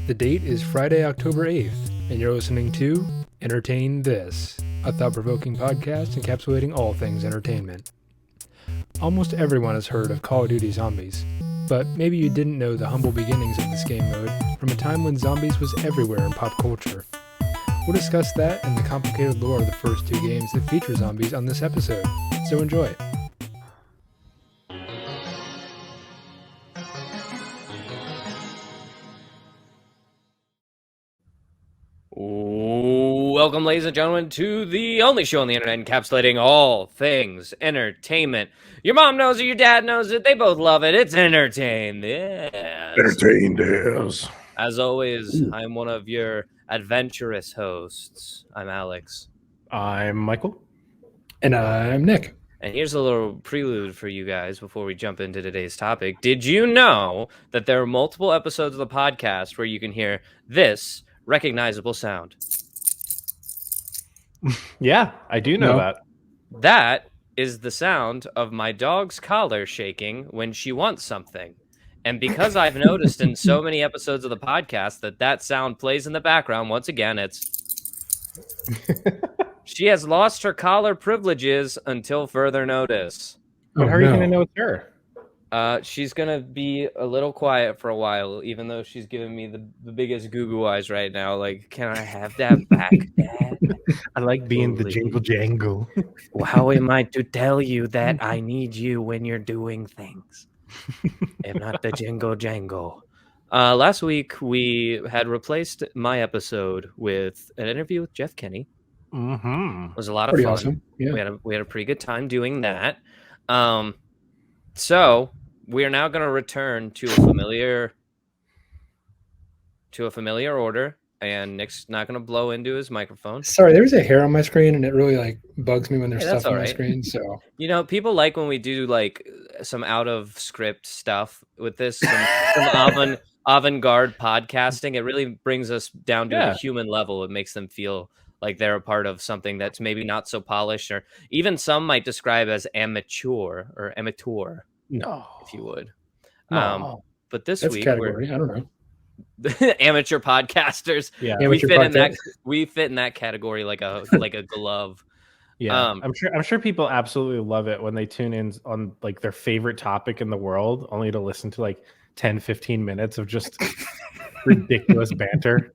The date is Friday, October 8th, and you're listening to Entertain This, a thought-provoking podcast encapsulating all things entertainment. Almost everyone has heard of Call of Duty Zombies, but maybe you didn't know the humble beginnings of this game mode from a time when zombies was everywhere in pop culture. We'll discuss that and the complicated lore of the first two games that feature zombies on this episode, so enjoy. Welcome, ladies and gentlemen, to the only show on the internet encapsulating all things entertainment. Your mom knows it, your dad knows it, they both love it. It's Entertain This. Entertain This. As always, I'm one of your adventurous hosts. I'm Alex. I'm Michael. And I'm Nick. And here's a little prelude for you guys before we jump into today's topic. Did you know that there are multiple episodes of the podcast where you can hear this recognizable sound? Yeah, I do know that. That is the sound of my dog's collar shaking when she wants something. And because I've noticed in so many episodes of the podcast that sound plays in the background, once again, it's... She has lost her collar privileges until further notice. But how are you going to know it's her? She's going to be a little quiet for a while, even though she's giving me the biggest goo-goo eyes right now. Like, can I have that back, Dad? I like being the jingle jangle. How am I to tell you that I need you when you're doing things? I'm not the jingle jangle. Last week, we had replaced my episode with an interview with Jeff Kinney. Mm-hmm. It was a lot of Pretty fun. awesome. Yeah. We had a pretty good time doing that. So we are now going to return to a familiar order, and Nick's not going to blow into his microphone. Sorry, there's a hair on my screen, and it really bugs me when there's stuff on my screen. So people like when we do some out of script stuff with this, some avant-garde podcasting. It really brings us down to a human level. It makes them feel like they're a part of something that's maybe not so polished, or even some might describe as amateur. No, if you would. No. But this that's week, category. I don't know. Amateur podcasters. Yeah, we fit in that category like a glove. Yeah, I'm sure people absolutely love it when they tune in on like their favorite topic in the world, only to listen to 10-15 minutes of just ridiculous banter.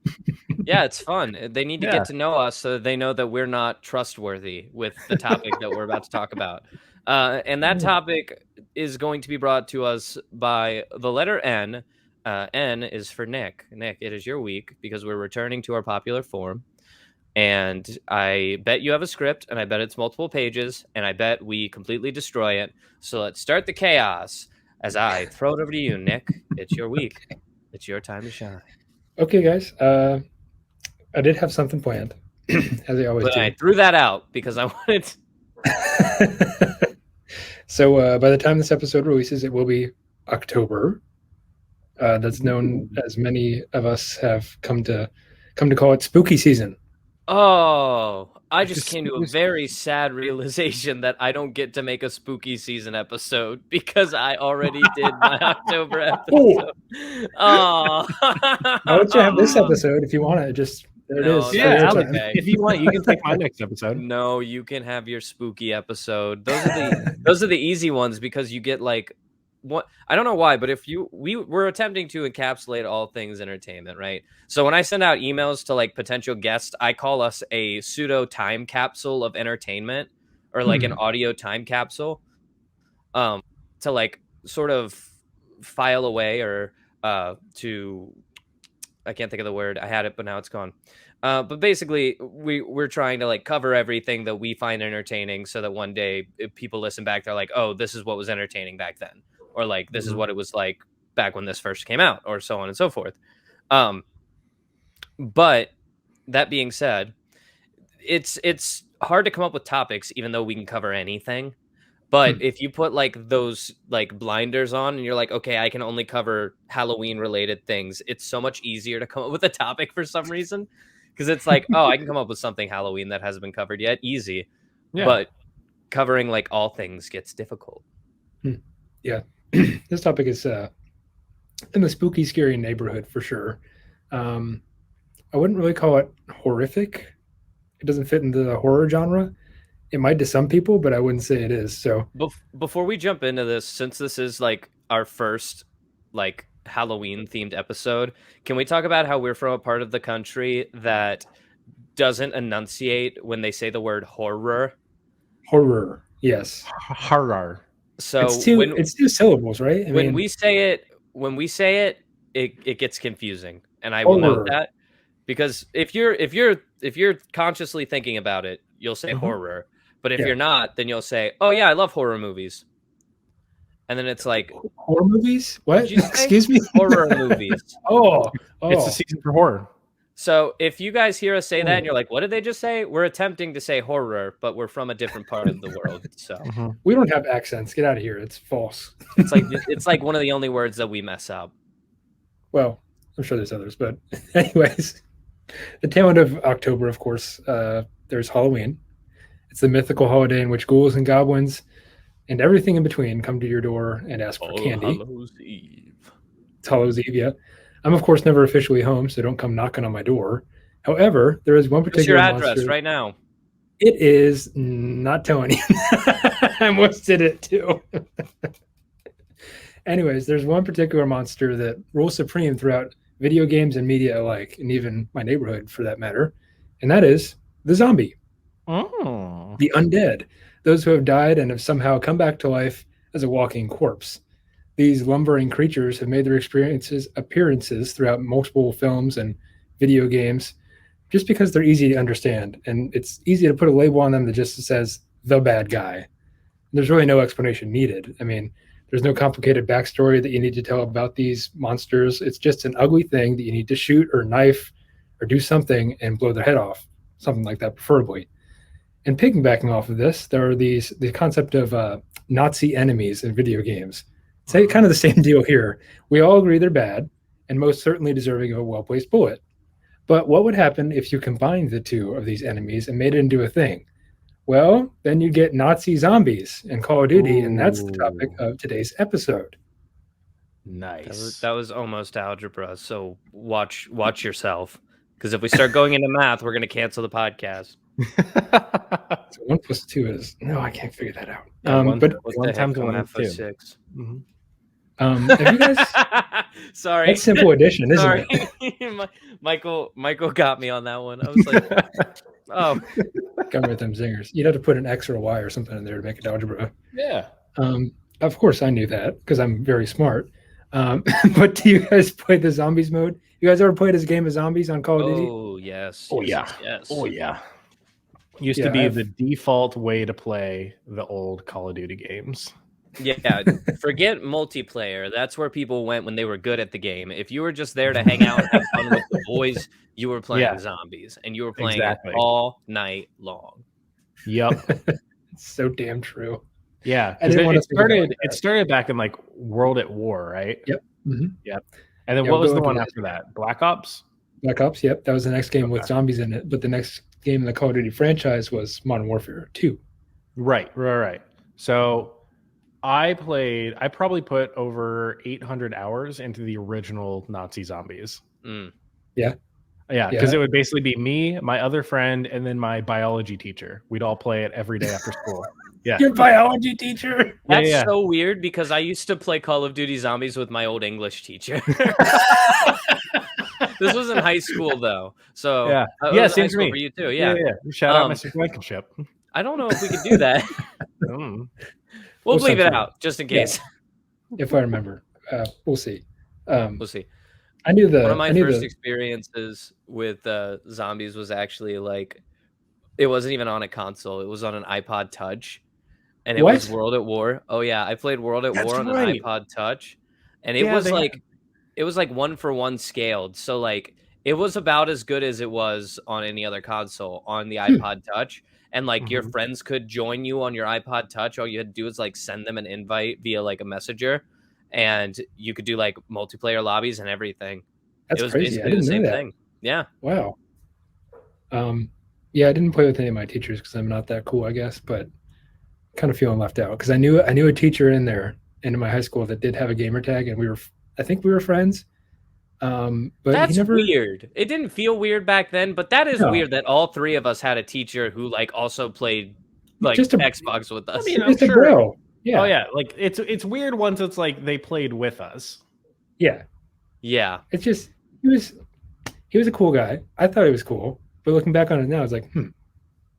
Yeah, it's fun. They need to get to know us so they know that we're not trustworthy with the topic that we're about to talk about. And that topic is going to be brought to us by the letter N. N is for Nick. Nick, it is your week because we're returning to our popular form. And I bet you have a script, and I bet it's multiple pages, and I bet we completely destroy it. So let's start the chaos as I throw it over to you, Nick. It's your week. It's your time to shine. Okay, guys. I did have something planned, as I always do. I threw that out because I wanted to... So by the time this episode releases, it will be October. That's known as many of us have come to call it spooky season. Oh, I just came to a very sad realization that I don't get to make a spooky season episode because I already did my October episode. Oh, why don't you have this episode if you want it? There it is. Yeah, if you want, you can take my next episode. No, you can have your spooky episode. Those are the easy ones because you get what I don't know why, but we're attempting to encapsulate all things entertainment, right? So when I send out emails to potential guests, I call us a pseudo time capsule of entertainment, or an audio time capsule, to sort of file away or to, I can't think of the word. I had it, but now it's gone. But basically, we're trying to cover everything that we find entertaining, so that one day if people listen back, they're like, "Oh, this is what was entertaining back then," or "This is what it was like back when this first came out," or so on and so forth. But that being said, it's hard to come up with topics, even though we can cover anything. But if you put those blinders on and you're like, okay, I can only cover Halloween related things, it's so much easier to come up with a topic for some reason. Because it's oh, I can come up with something Halloween that hasn't been covered yet. Easy. Yeah. But covering all things gets difficult. Yeah. This topic is in the spooky, scary neighborhood for sure. I wouldn't really call it horrific. It doesn't fit into the horror genre. It might to some people, but I wouldn't say it is. So Before we jump into this, since this is like our first like Halloween themed episode, can we talk about how we're from a part of the country that doesn't enunciate when they say the word horror? horror, yes. Horror. So It's two syllables, right? I when mean, we say it, it gets confusing, and I will note horror. that because if you're consciously thinking about it, you'll say horror. But if Yeah. you're not, then you'll say, "Oh yeah, I love horror movies." And then it's like, horror movies? What? Did you say? Excuse me? horror movies. Oh, It's a season for horror. So if you guys hear us say that and you're like, what did they just say? We're attempting to say horror, but we're from a different part of the world. So we don't have accents. Get out of here. It's false. it's like one of the only words that we mess up. Well, I'm sure there's others, but anyways, the tail end of October, of course, there's Halloween. It's the mythical holiday in which ghouls and goblins and everything in between come to your door and ask for candy. Hallows Eve. It's Hallows Eve, yeah. I'm, of course, never officially home, so don't come knocking on my door. However, there is one What's particular your address monster. right now? It is not telling you. I almost did it too. Anyways, there's one particular monster that rules supreme throughout video games and media alike, and even my neighborhood for that matter, and that is the zombie, the undead, those who have died and have somehow come back to life as a walking corpse. These lumbering creatures have made their appearances throughout multiple films and video games just because they're easy to understand, and it's easy to put a label on them that just says the bad guy. There's really no explanation needed. I mean, there's no complicated backstory that you need to tell about these monsters. It's just an ugly thing that you need to shoot or knife or do something and blow their head off, something like that, preferably. And piggybacking off of this, there are the concept of Nazi enemies in video games. It's kind of the same deal here. We all agree they're bad and most certainly deserving of a well-placed bullet. But what would happen if you combined the two of these enemies and made it into a thing? Well, then you get Nazi zombies in Call of Duty, and that's the topic of today's episode. Nice. That was almost algebra, so watch yourself. Because if we start going into math, we're going to cancel the podcast. So 1 + 2 is... No, I can't figure that out. But one times one is 2. 6. have you guys... Sorry. That's simple addition, isn't Sorry. it? Michael got me on that one. I was like, oh. Come with them zingers. You'd have to put an X or a Y or something in there to make it algebra. Yeah. Of course, I knew that because I'm very smart. But do you guys play the zombies mode? You guys ever played this game of zombies on Call of Duty? Oh, yes. Oh, yeah. Yes. Oh, yeah. Used to be the default way to play the old Call of Duty games. Yeah, forget multiplayer. That's where people went when they were good at the game. If you were just there to hang out and have fun with the boys, you were playing zombies, and you were playing it all night long. Yep. It's so damn true. Yeah, it started back in like World at War, right? Yep. Mm-hmm. Yep. And then what was the one after that? Black Ops? Black Ops, yep. That was the next game with zombies in it. But the next game in the Call of Duty franchise was Modern Warfare 2. Right. So I probably put over 800 hours into the original Nazi zombies. Yeah. Yeah, because it would basically be me, my other friend, and then my biology teacher. We'd all play it every day after school. Yeah. Your biology teacher. That's so weird because I used to play Call of Duty Zombies with my old English teacher. This was in high school though. So yeah, same for me. For you too. Yeah. Shout out Mr. Blankenship. I don't know if we could do that. We'll leave it out just in case. Yeah. If I remember. We'll see. We'll see. I knew one of my first experiences with zombies was actually like it wasn't even on a console. It was on an iPod Touch. And it was World at War. Oh yeah, I played World at War on an iPod Touch. And it was like 1-for-1 scaled. So like it was about as good as it was on any other console on the iPod Touch. And like your friends could join you on your iPod Touch. All you had to do is like send them an invite via like a messenger, and you could do like multiplayer lobbies and everything. That's it was crazy. basically the same thing. Yeah. Wow. Yeah, I didn't play with any of my teachers because I'm not that cool, I guess, but kind of feeling left out because I knew a teacher in my high school that did have a gamer tag, and I think we were friends, But That's he never. weird. It didn't feel weird back then, but that is No. weird that all three of us had a teacher who like also played like Just a- Xbox with us. I mean, I'm Just a sure. bro. Yeah. Oh yeah, like it's weird once it's like they played with us. Yeah. Yeah. It's just he was a cool guy. I thought he was cool, but looking back on it now, it's like,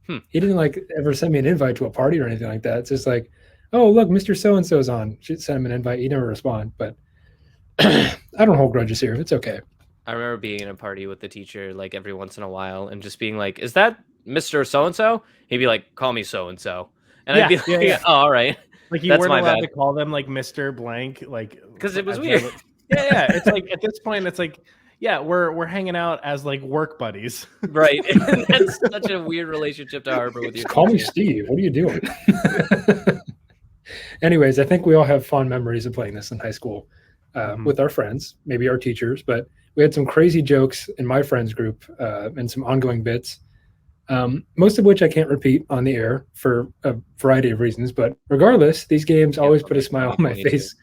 he didn't like ever send me an invite to a party or anything like that. It's just like, oh look, Mr. So and So's on. Should send him an invite. He never respond, but I don't hold grudges here. It's okay. I remember being in a party with the teacher like every once in a while and just being like, "Is that Mr. So and So?" He'd be like, "Call me so and so," and I'd be like, "Oh, all right." Like you That's weren't my allowed bad. to call them like Mr. Blank, like Because it was as weird. Yeah. It's like at this point, it's like, yeah, we're hanging out as like work buddies. Right. And that's such a weird relationship to harbor with your Just call me teacher. Steve. What are you doing? Anyways, I think we all have fond memories of playing this in high school with our friends, maybe our teachers, but we had some crazy jokes in my friends group and some ongoing bits, most of which I can't repeat on the air for a variety of reasons. But regardless, these games always put a smile on my face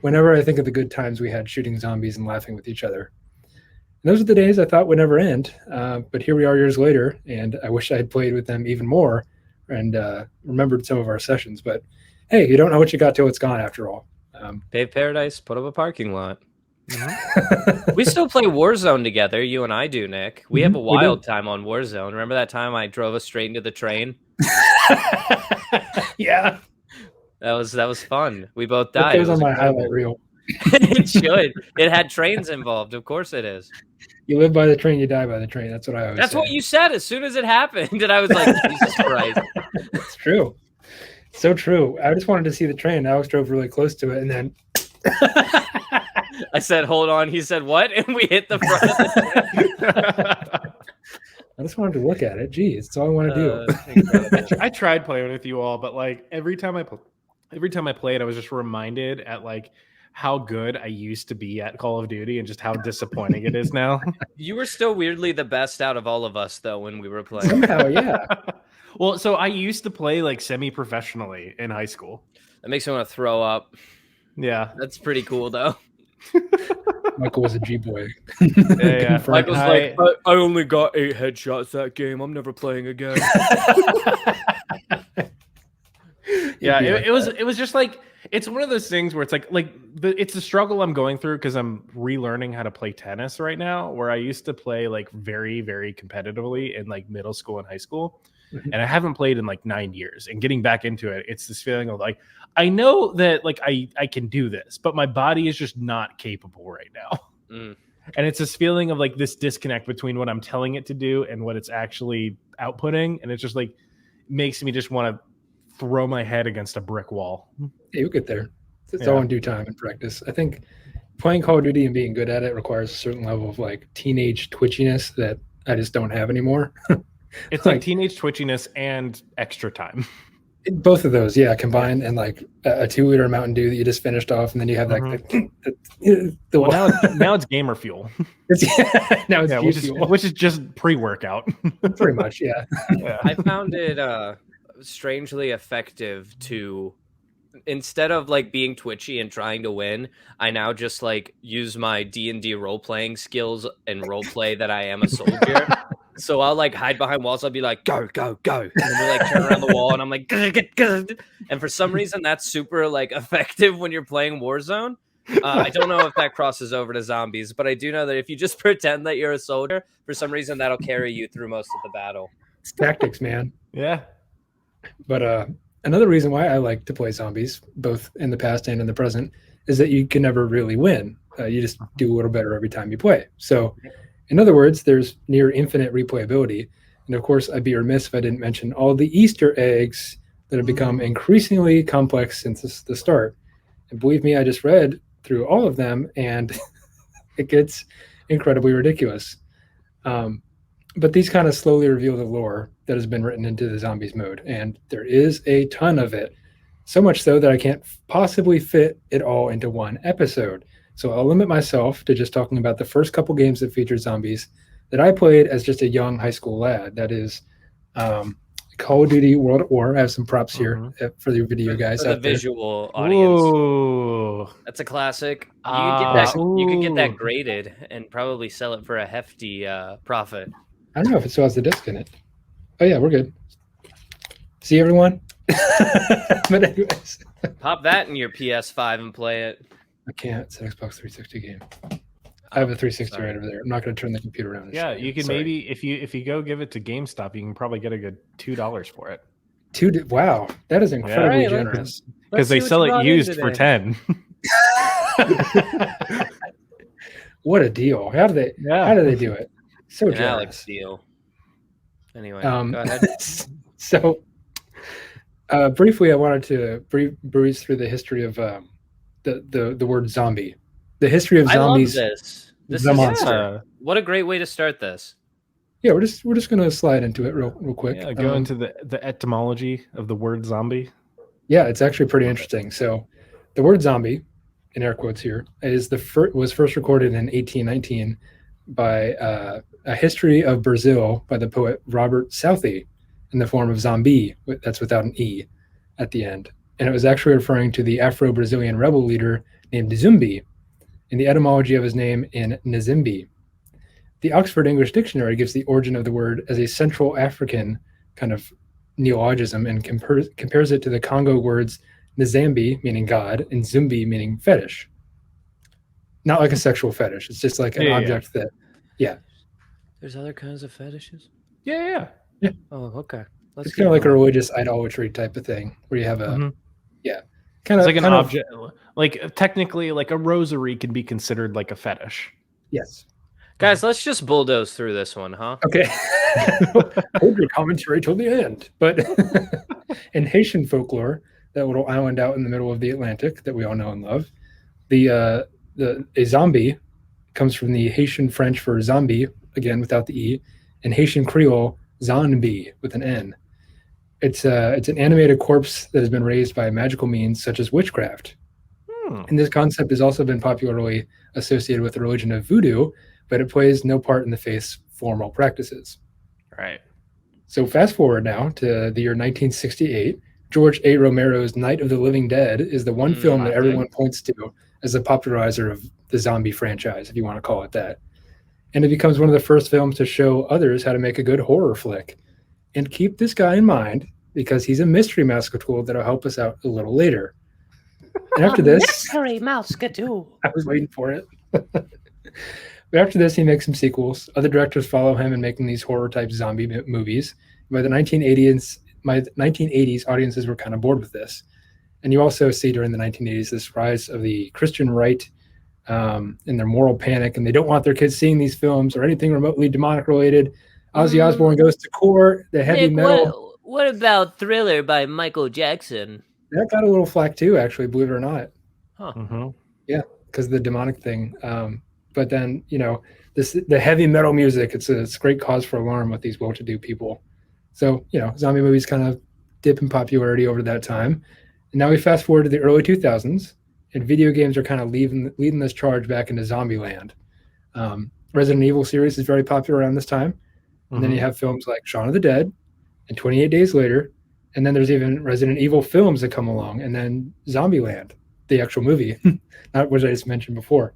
whenever I think of the good times we had shooting zombies and laughing with each other. And those are the days I thought would never end, but here we are years later, and I wish I had played with them even more and remembered some of our sessions. But hey, you don't know what you got till it's gone after all. Paved Paradise, put up a parking lot. We still play Warzone together. You and I do, Nick. We have a wild time on Warzone. Remember that time I drove us straight into the train? Yeah, that was fun. We both died. It was on my highlight reel. It should. It had trains involved. Of course it is. You live by the train, you die by the train. That's what I always That's say. what you said as soon as it happened. And I was like, Jesus Christ. It's true. So true. I just wanted to see the train. Alex drove really close to it, and then I said, hold on. He said, what? And we hit the front of the train. I just wanted to look at it. Geez, that's all I want to do. I tried playing with you all, but like every time I played, I was just reminded at like how good I used to be at Call of Duty and just how disappointing it is now. You were still weirdly the best out of all of us, though, when we were playing. Somehow, yeah. Well, so I used to play like semi-professionally in high school. That makes me want to throw up. Yeah. That's pretty cool, though. Michael was a G-boy. Yeah. Michael's like, I only got 8 headshots that game. I'm never playing again. Yeah, it was just like, it's one of those things where it's like it's a struggle I'm going through because I'm relearning how to play tennis right now, where I used to play like very, very competitively in like middle school and high school. And I haven't played in like 9 years, and getting back into it, it's this feeling of like, I know that like I can do this, but my body is just not capable right now. And it's this feeling of like this disconnect between what I'm telling it to do and what it's actually outputting. And it's just like makes me just want to throw my head against a brick wall. Yeah, you'll get there. It's all in due time and practice. I think playing Call of Duty and being good at it requires a certain level of like teenage twitchiness that I just don't have anymore. It's like teenage twitchiness and extra time. Both of those, yeah, combined, and like a 2-liter Mountain Dew that you just finished off, and then you have now it's gamer fuel. Which is just pre-workout. Pretty much, yeah. I found it strangely effective to, instead of like being twitchy and trying to win, I now just like use my D&D role-playing skills and role play that I am a soldier. So I'll like hide behind walls. I'll be like, go, go, go. And then we like turn around the wall and I'm like, good. And for some reason, that's super like effective when you're playing Warzone. I don't know if that crosses over to zombies, but I do know that if you just pretend that you're a soldier, for some reason, that'll carry you through most of the battle. It's tactics, man. Yeah. But another reason why I like to play zombies, both in the past and in the present, is that you can never really win. You just do a little better every time you play. So in other words, there's near infinite replayability. And of course, I'd be remiss if I didn't mention all the Easter eggs that have become increasingly complex since the start. And believe me, I just read through all of them, and it gets incredibly ridiculous. But these kind of slowly reveal the lore that has been written into the zombies mode. And there is a ton of it. So much so that I can't possibly fit it all into one episode. So I'll limit myself to just talking about the first couple games that featured zombies that I played as just a young high school lad. That is Call of Duty World at War. I have some props here for the video guys. For the visual audience. Ooh. That's a classic. You can get that graded and probably sell it for a hefty profit. I don't know if it still has the disc in it. Oh yeah, we're good. See everyone? But anyways. Pop that in your PS5 and play it. I can't. It's an Xbox 360 game. I have a 360 right over there. I'm not going to turn the computer around. Yeah, you can maybe if you go give it to GameStop, you can probably get a good $2 for it. Wow, that is incredibly generous. Because they sell it used for 10. What a deal! How do they do it? So generous. Alex deal. Anyway, go ahead. So, briefly, I wanted to breeze through the history of the word zombie. The history of zombies. I love this. This the is monster. What a great way to start this. Yeah, we're just going to slide into it real quick. Yeah, go into the etymology of the word zombie. Yeah, it's actually pretty interesting. So, the word zombie, in air quotes here, was first recorded in 1819 by A History of Brazil by the poet Robert Southey in the form of zombie. That's without an E at the end. And it was actually referring to the Afro-Brazilian rebel leader named Zumbi, and the etymology of his name in Nzimbi. The Oxford English Dictionary gives the origin of the word as a Central African kind of neologism and compares it to the Congo words Nzambi, meaning God, and Zumbi, meaning fetish. Not like a sexual fetish. It's just like an object that, There's other kinds of fetishes? Yeah. Oh, okay. It's kind of like a religious idolatry type of thing where you have a, kind of like an object. Like technically, like a rosary can be considered like a fetish. Yes. Guys, let's just bulldoze through this one, huh? Okay. Hold your commentary till the end. But in Haitian folklore, that little island out in the middle of the Atlantic that we all know and love, a zombie comes from the Haitian French for zombie, again without the E, and Haitian Creole zombie with an N. It's an animated corpse that has been raised by magical means such as witchcraft. And this concept has also been popularly associated with the religion of voodoo, but it plays no part in the faith's formal practices. Right. So fast forward now to the year 1968. George A. Romero's Night of the Living Dead is the one film that everyone points to as the popularizer of the zombie franchise, if you want to call it that. And it becomes one of the first films to show others how to make a good horror flick. And keep this guy in mind, because he's a mystery mousecatool that'll help us out a little later. And after this... Mystery mousecatool. I was waiting for it. But after this, he makes some sequels. Other directors follow him in making these horror-type zombie movies. By the 1980s, audiences were kind of bored with this. And you also see during the 1980s this rise of the Christian right and their moral panic, and they don't want their kids seeing these films or anything remotely demonic-related. Ozzy Osbourne goes to court, the heavy metal... What about Thriller by Michael Jackson? That got a little flack too, actually, believe it or not. Huh. Mm-hmm. Yeah, because of the demonic thing. But then, the heavy metal music, it's a great cause for alarm with these well-to-do people. So, zombie movies kind of dip in popularity over that time. And now we fast forward to the early 2000s, and video games are kind of leading this charge back into zombie land. Resident Evil series is very popular around this time. And then you have films like Shaun of the Dead and 28 Days Later. And then there's even Resident Evil films that come along. And then Zombieland, the actual movie, not what I just mentioned before.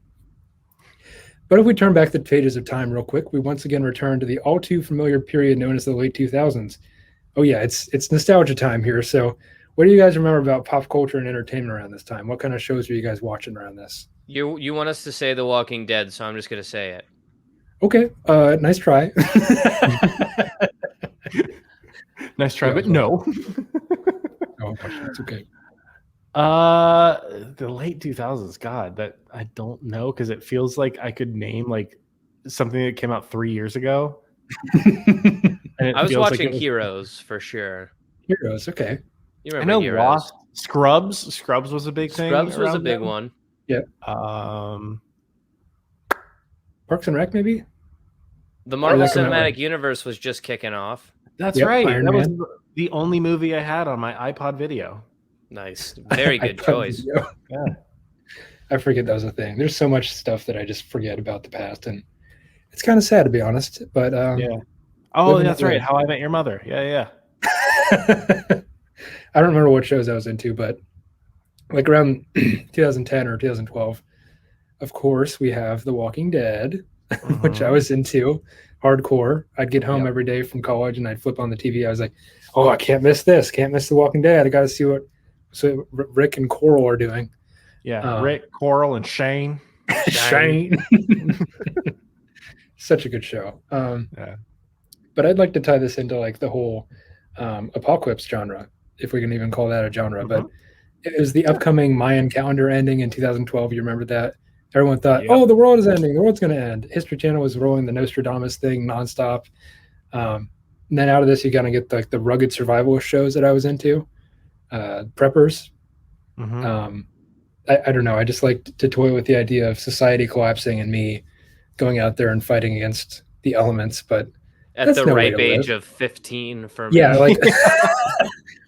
But if we turn back the pages of time real quick, we once again return to the all too familiar period known as the late 2000s. Oh yeah, it's nostalgia time here. So what do you guys remember about pop culture and entertainment around this time? What kind of shows are you guys watching around this? You want us to say The Walking Dead, so I'm just going to say it. Okay, nice try. Nice try, but no. Oh, it's okay. The late 2000s, God, that I don't know, because it feels like I could name like something that came out 3 years ago. I was watching Heroes for sure. Heroes, okay. You remember I know Heroes. Lost. Scrubs was a big thing. Scrubs was a big one. Yeah. Parks and Rec, maybe? The Marvel Cinematic Universe was just kicking off. That's right. That was the only movie I had on my iPod video. Nice. Very good choice. Yeah. I forget that was a thing. There's so much stuff that I just forget about the past, and it's kind of sad, to be honest. But yeah. Oh, that's right. How I Met Your Mother. Yeah. I don't remember what shows I was into, but like around 2010 or 2012, of course, we have The Walking Dead, which I was into hardcore. I'd get home every day from college and I'd flip on the TV. I was like, oh, I can't miss this. Can't miss The Walking Dead. I got to see what Rick and Coral are doing. Yeah, Rick, Coral, and Shane. Shane. Such a good show. But I'd like to tie this into like the whole apocalypse genre, if we can even call that a genre. But it was the upcoming Mayan calendar ending in 2012. You remember that? Everyone thought, oh, the world is ending. The world's going to end. History Channel was rolling the Nostradamus thing nonstop. And then out of this, you kind of get like the rugged survivalist shows that I was into. Preppers. I don't know. I just like to toy with the idea of society collapsing and me going out there and fighting against the elements. But at the ripe age of 15 for me. Yeah, like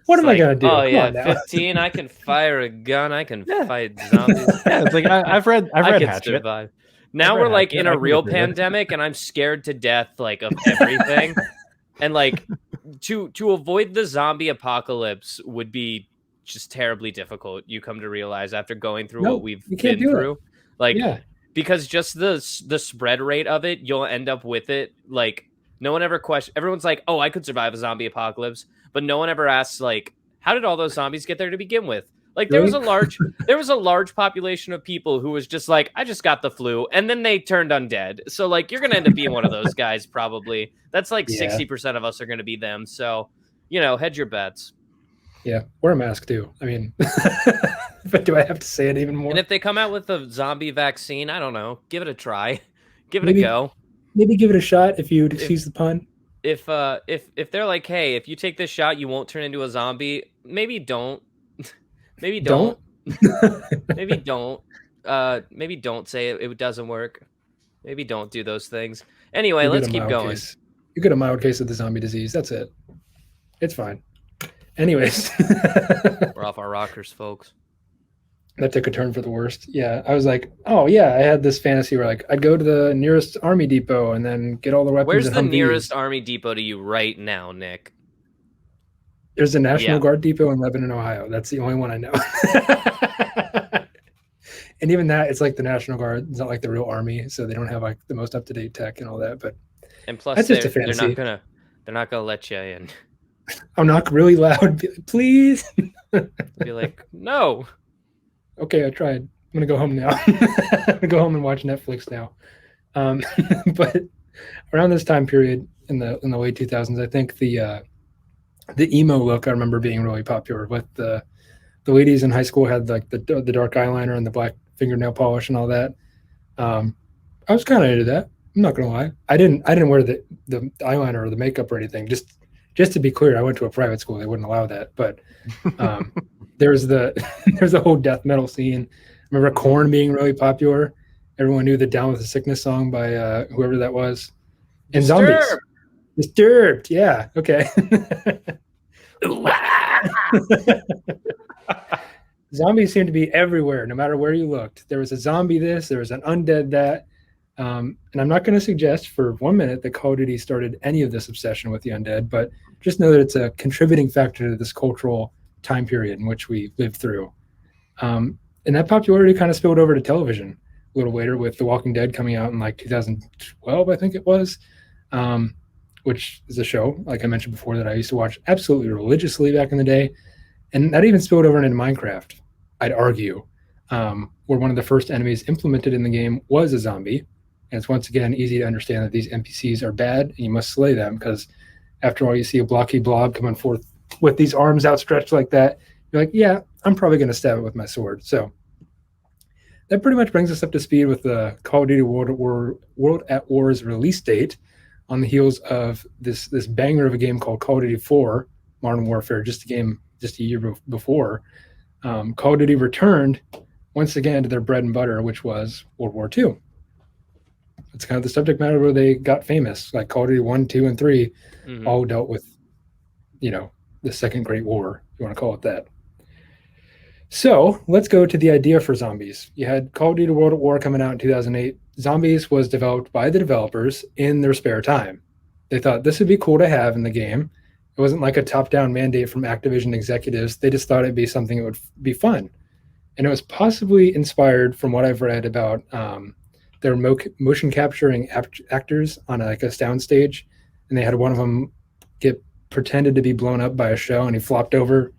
what am I gonna do? Oh yeah, 15. I can fire a gun. I can fight zombies. Yeah, it's like I've read Hatchet. Survive. Now we're like in a real pandemic, and I'm scared to death, like of everything. And like to avoid the zombie apocalypse would be just terribly difficult. You come to realize after going through what we've been through, because just the spread rate of it, you'll end up with it. Like no one ever questions. Everyone's like, "Oh, I could survive a zombie apocalypse," but no one ever asks, like, "How did all those zombies get there to begin with?" Like there was a large population of people who was just like, "I just got the flu," and then they turned undead. So like you're gonna end up being one of those guys probably. That's like 60% of us are gonna be them. So hedge your bets. Yeah, wear a mask too. I mean, but do I have to say it even more? And if they come out with a zombie vaccine, I don't know. Give it a try. Give it a go. Maybe give it a shot if you'd excuse the pun. If they're like, hey, if you take this shot, you won't turn into a zombie. Maybe don't. Maybe don't. Maybe don't. Maybe don't say it doesn't work. Maybe don't do those things. Anyway, let's keep going. You get a mild case of the zombie disease. That's it. It's fine. Anyways. We're off our rockers, folks. That took a turn for the worst. Yeah, I was like, oh yeah, I had this fantasy where like I'd go to the nearest army depot and then get all the weapons. Where's the nearest army depot to you right now, Nick? There's a National Guard depot in Lebanon, Ohio. That's the only one I know. And even that, it's like the National Guard. It's not like the real army, so they don't have like the most up-to-date tech and all that. But plus, that's just a fantasy. They're not gonna let you in. I'll knock really loud. Please. Be like, no. Okay, I tried. I'm gonna go home now. I'm gonna go home and watch Netflix now. But around this time period in the late 2000s, I think the emo look I remember being really popular. With the ladies in high school had like the dark eyeliner and the black fingernail polish and all that. I was kind of into that. I'm not gonna lie. I didn't wear the eyeliner or the makeup or anything. Just to be clear, I went to a private school. They wouldn't allow that. But there's a whole death metal scene. I remember Korn being really popular. Everyone knew the Down with the Sickness song by whoever that was. And Zombies. Disturbed. Yeah. Okay. Zombies seem to be everywhere, no matter where you looked. There was a zombie this, there was an undead that. And I'm not going to suggest for 1 minute that Call of Duty started any of this obsession with the undead, but just know that it's a contributing factor to this cultural time period in which we lived through. And that popularity kind of spilled over to television a little later with The Walking Dead coming out in like 2012, I think it was, which is a show, like I mentioned before, that I used to watch absolutely religiously back in the day. And that even spilled over into Minecraft, I'd argue, where one of the first enemies implemented in the game was a zombie. And it's once again easy to understand that these NPCs are bad and you must slay them, because after all, you see a blocky blob coming forth with these arms outstretched like that. You're like, yeah, I'm probably going to stab it with my sword. So that pretty much brings us up to speed with the Call of Duty World at War's release date on the heels of this banger of a game called Call of Duty 4 Modern Warfare, just a year before. Call of Duty returned once again to their bread and butter, which was World War II. It's kind of the subject matter where they got famous, like Call of Duty 1, 2, and 3 all dealt with, the Second Great War, if you want to call it that. So let's go to the idea for zombies. You had Call of Duty World at War coming out in 2008. Zombies was developed by the developers in their spare time. They thought this would be cool to have in the game. It wasn't like a top-down mandate from Activision executives. They just thought it'd be something that would be fun. and it was possibly inspired from what I've read about their motion capturing actors on like a sound stage, and they had one of them get pretended to be blown up by a shell, and he flopped over,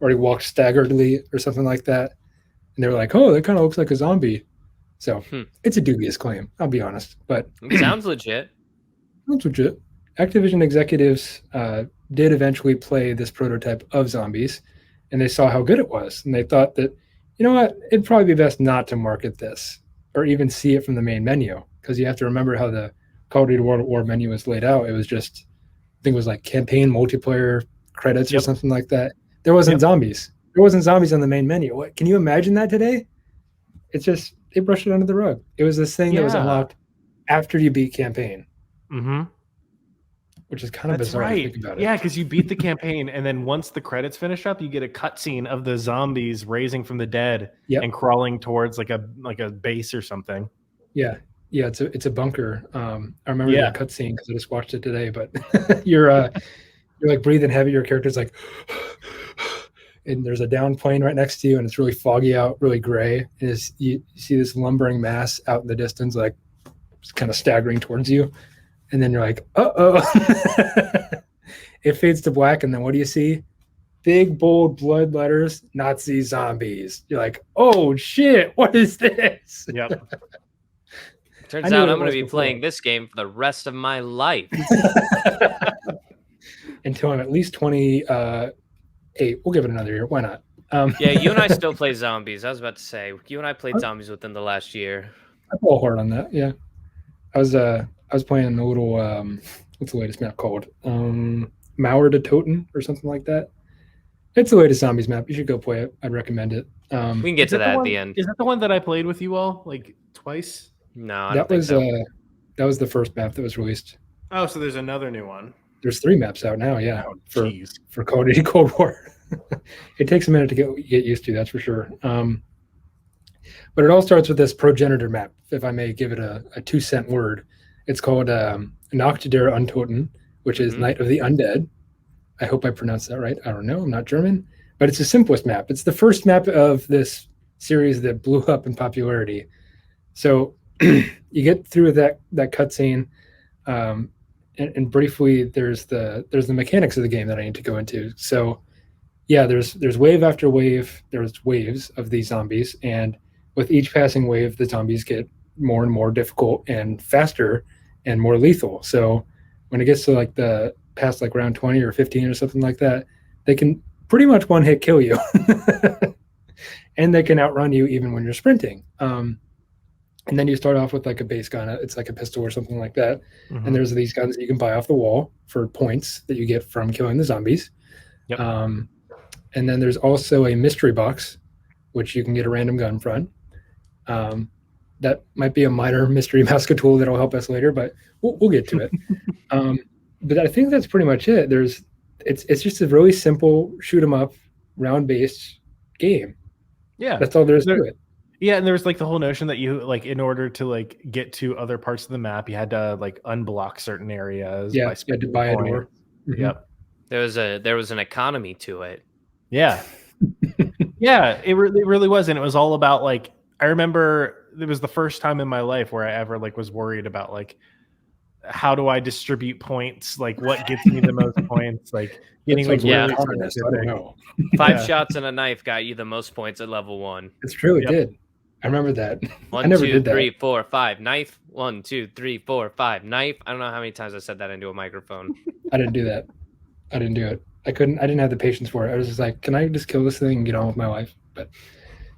or he walked staggeredly, or something like that. And they were like, "Oh, that kind of looks like a zombie." So it's a dubious claim, I'll be honest, but it sounds legit. Sounds legit. Activision executives did eventually play this prototype of Zombies, and they saw how good it was, and they thought that, you know what, it'd probably be best not to market this or even see it from the main menu, because you have to remember how the Call of Duty World at War menu was laid out. It was just, I think it was like campaign, multiplayer, credits, or something like that. There wasn't zombies. There wasn't zombies on the main menu. What, can you imagine that today? It's just, they brushed it under the rug. It was this thing that was unlocked after you beat campaign. Which is kind of bizarre to think about it. Yeah, because you beat the campaign, and then once the credits finish up, you get a cutscene of the zombies raising from the dead and crawling towards like a base or something. Yeah, it's a bunker. I remember that cutscene because I just watched it today. But you're like breathing heavy. Your character's like, and there's a down plane right next to you, and it's really foggy out, really gray. And you see this lumbering mass out in the distance, like it's kind of staggering towards you. And then you're like, uh-oh. It fades to black, and then what do you see? Big, bold blood letters, Nazi zombies. You're like, oh, shit, what is this? Yep. Turns out I'm going to be playing this game for the rest of my life. Until I'm at least 28. We'll give it another year. Why not? Yeah, you and I still play zombies. I was about to say, you and I played zombies within the last year. I pull hard on that, yeah. I was playing a little, what's the latest map called? Mauer de Toten or something like that. It's the latest zombies map. You should go play it. I'd recommend it. We can get to that at the end. Is that the one that I played with you all like twice? No, I don't think so. That was the first map that was released. Oh, so there's another new one. There's 3 maps out now, yeah, for Call of Duty Cold War. It takes a minute to get used to, that's for sure. But it all starts with this progenitor map, if I may give it a 2-cent word. It's called Nacht der Untoten, which is Night of the Undead. I hope I pronounced that right. I don't know. I'm not German. But it's the simplest map. It's the first map of this series that blew up in popularity. So you get through that cutscene, and briefly there's the mechanics of the game that I need to go into. So yeah, there's wave after wave. There's waves of these zombies, and with each passing wave, the zombies get more and more difficult and faster and more lethal. So when it gets to like the past like round 20 or 15 or something like that, they can pretty much one hit kill you. And they can outrun you even when you're sprinting. And then you start off with like a base gun. It's like a pistol or something like that. And there's these guns that you can buy off the wall for points that you get from killing the zombies. Yep. And then there's also a mystery box, which you can get a random gun from. That might be a minor mystery masker tool that'll help us later, but we'll get to it. But I think that's pretty much it. It's just a really simple shoot 'em up, round-based game. Yeah, that's all there is to it. Yeah, and there was like the whole notion that you like in order to like get to other parts of the map, you had to like unblock certain areas. Yeah, you had to buy a door. Yep. There was an economy to it. Yeah. Yeah, it really was, and it was all about like I remember it was the first time in my life where I ever like was worried about like how do I distribute points, like what gets me the most points, like getting like really I don't know. 5 shots and a knife got you the most points at level 1. It's true, it did. I remember that. 1, 2, 3, 4, 5 knife. 1, 2, 3, 4, 5 knife. I don't know how many times I said that into a microphone. I didn't do that. I didn't do it. I didn't have the patience for it. I was just like, can I just kill this thing and get on with my life? But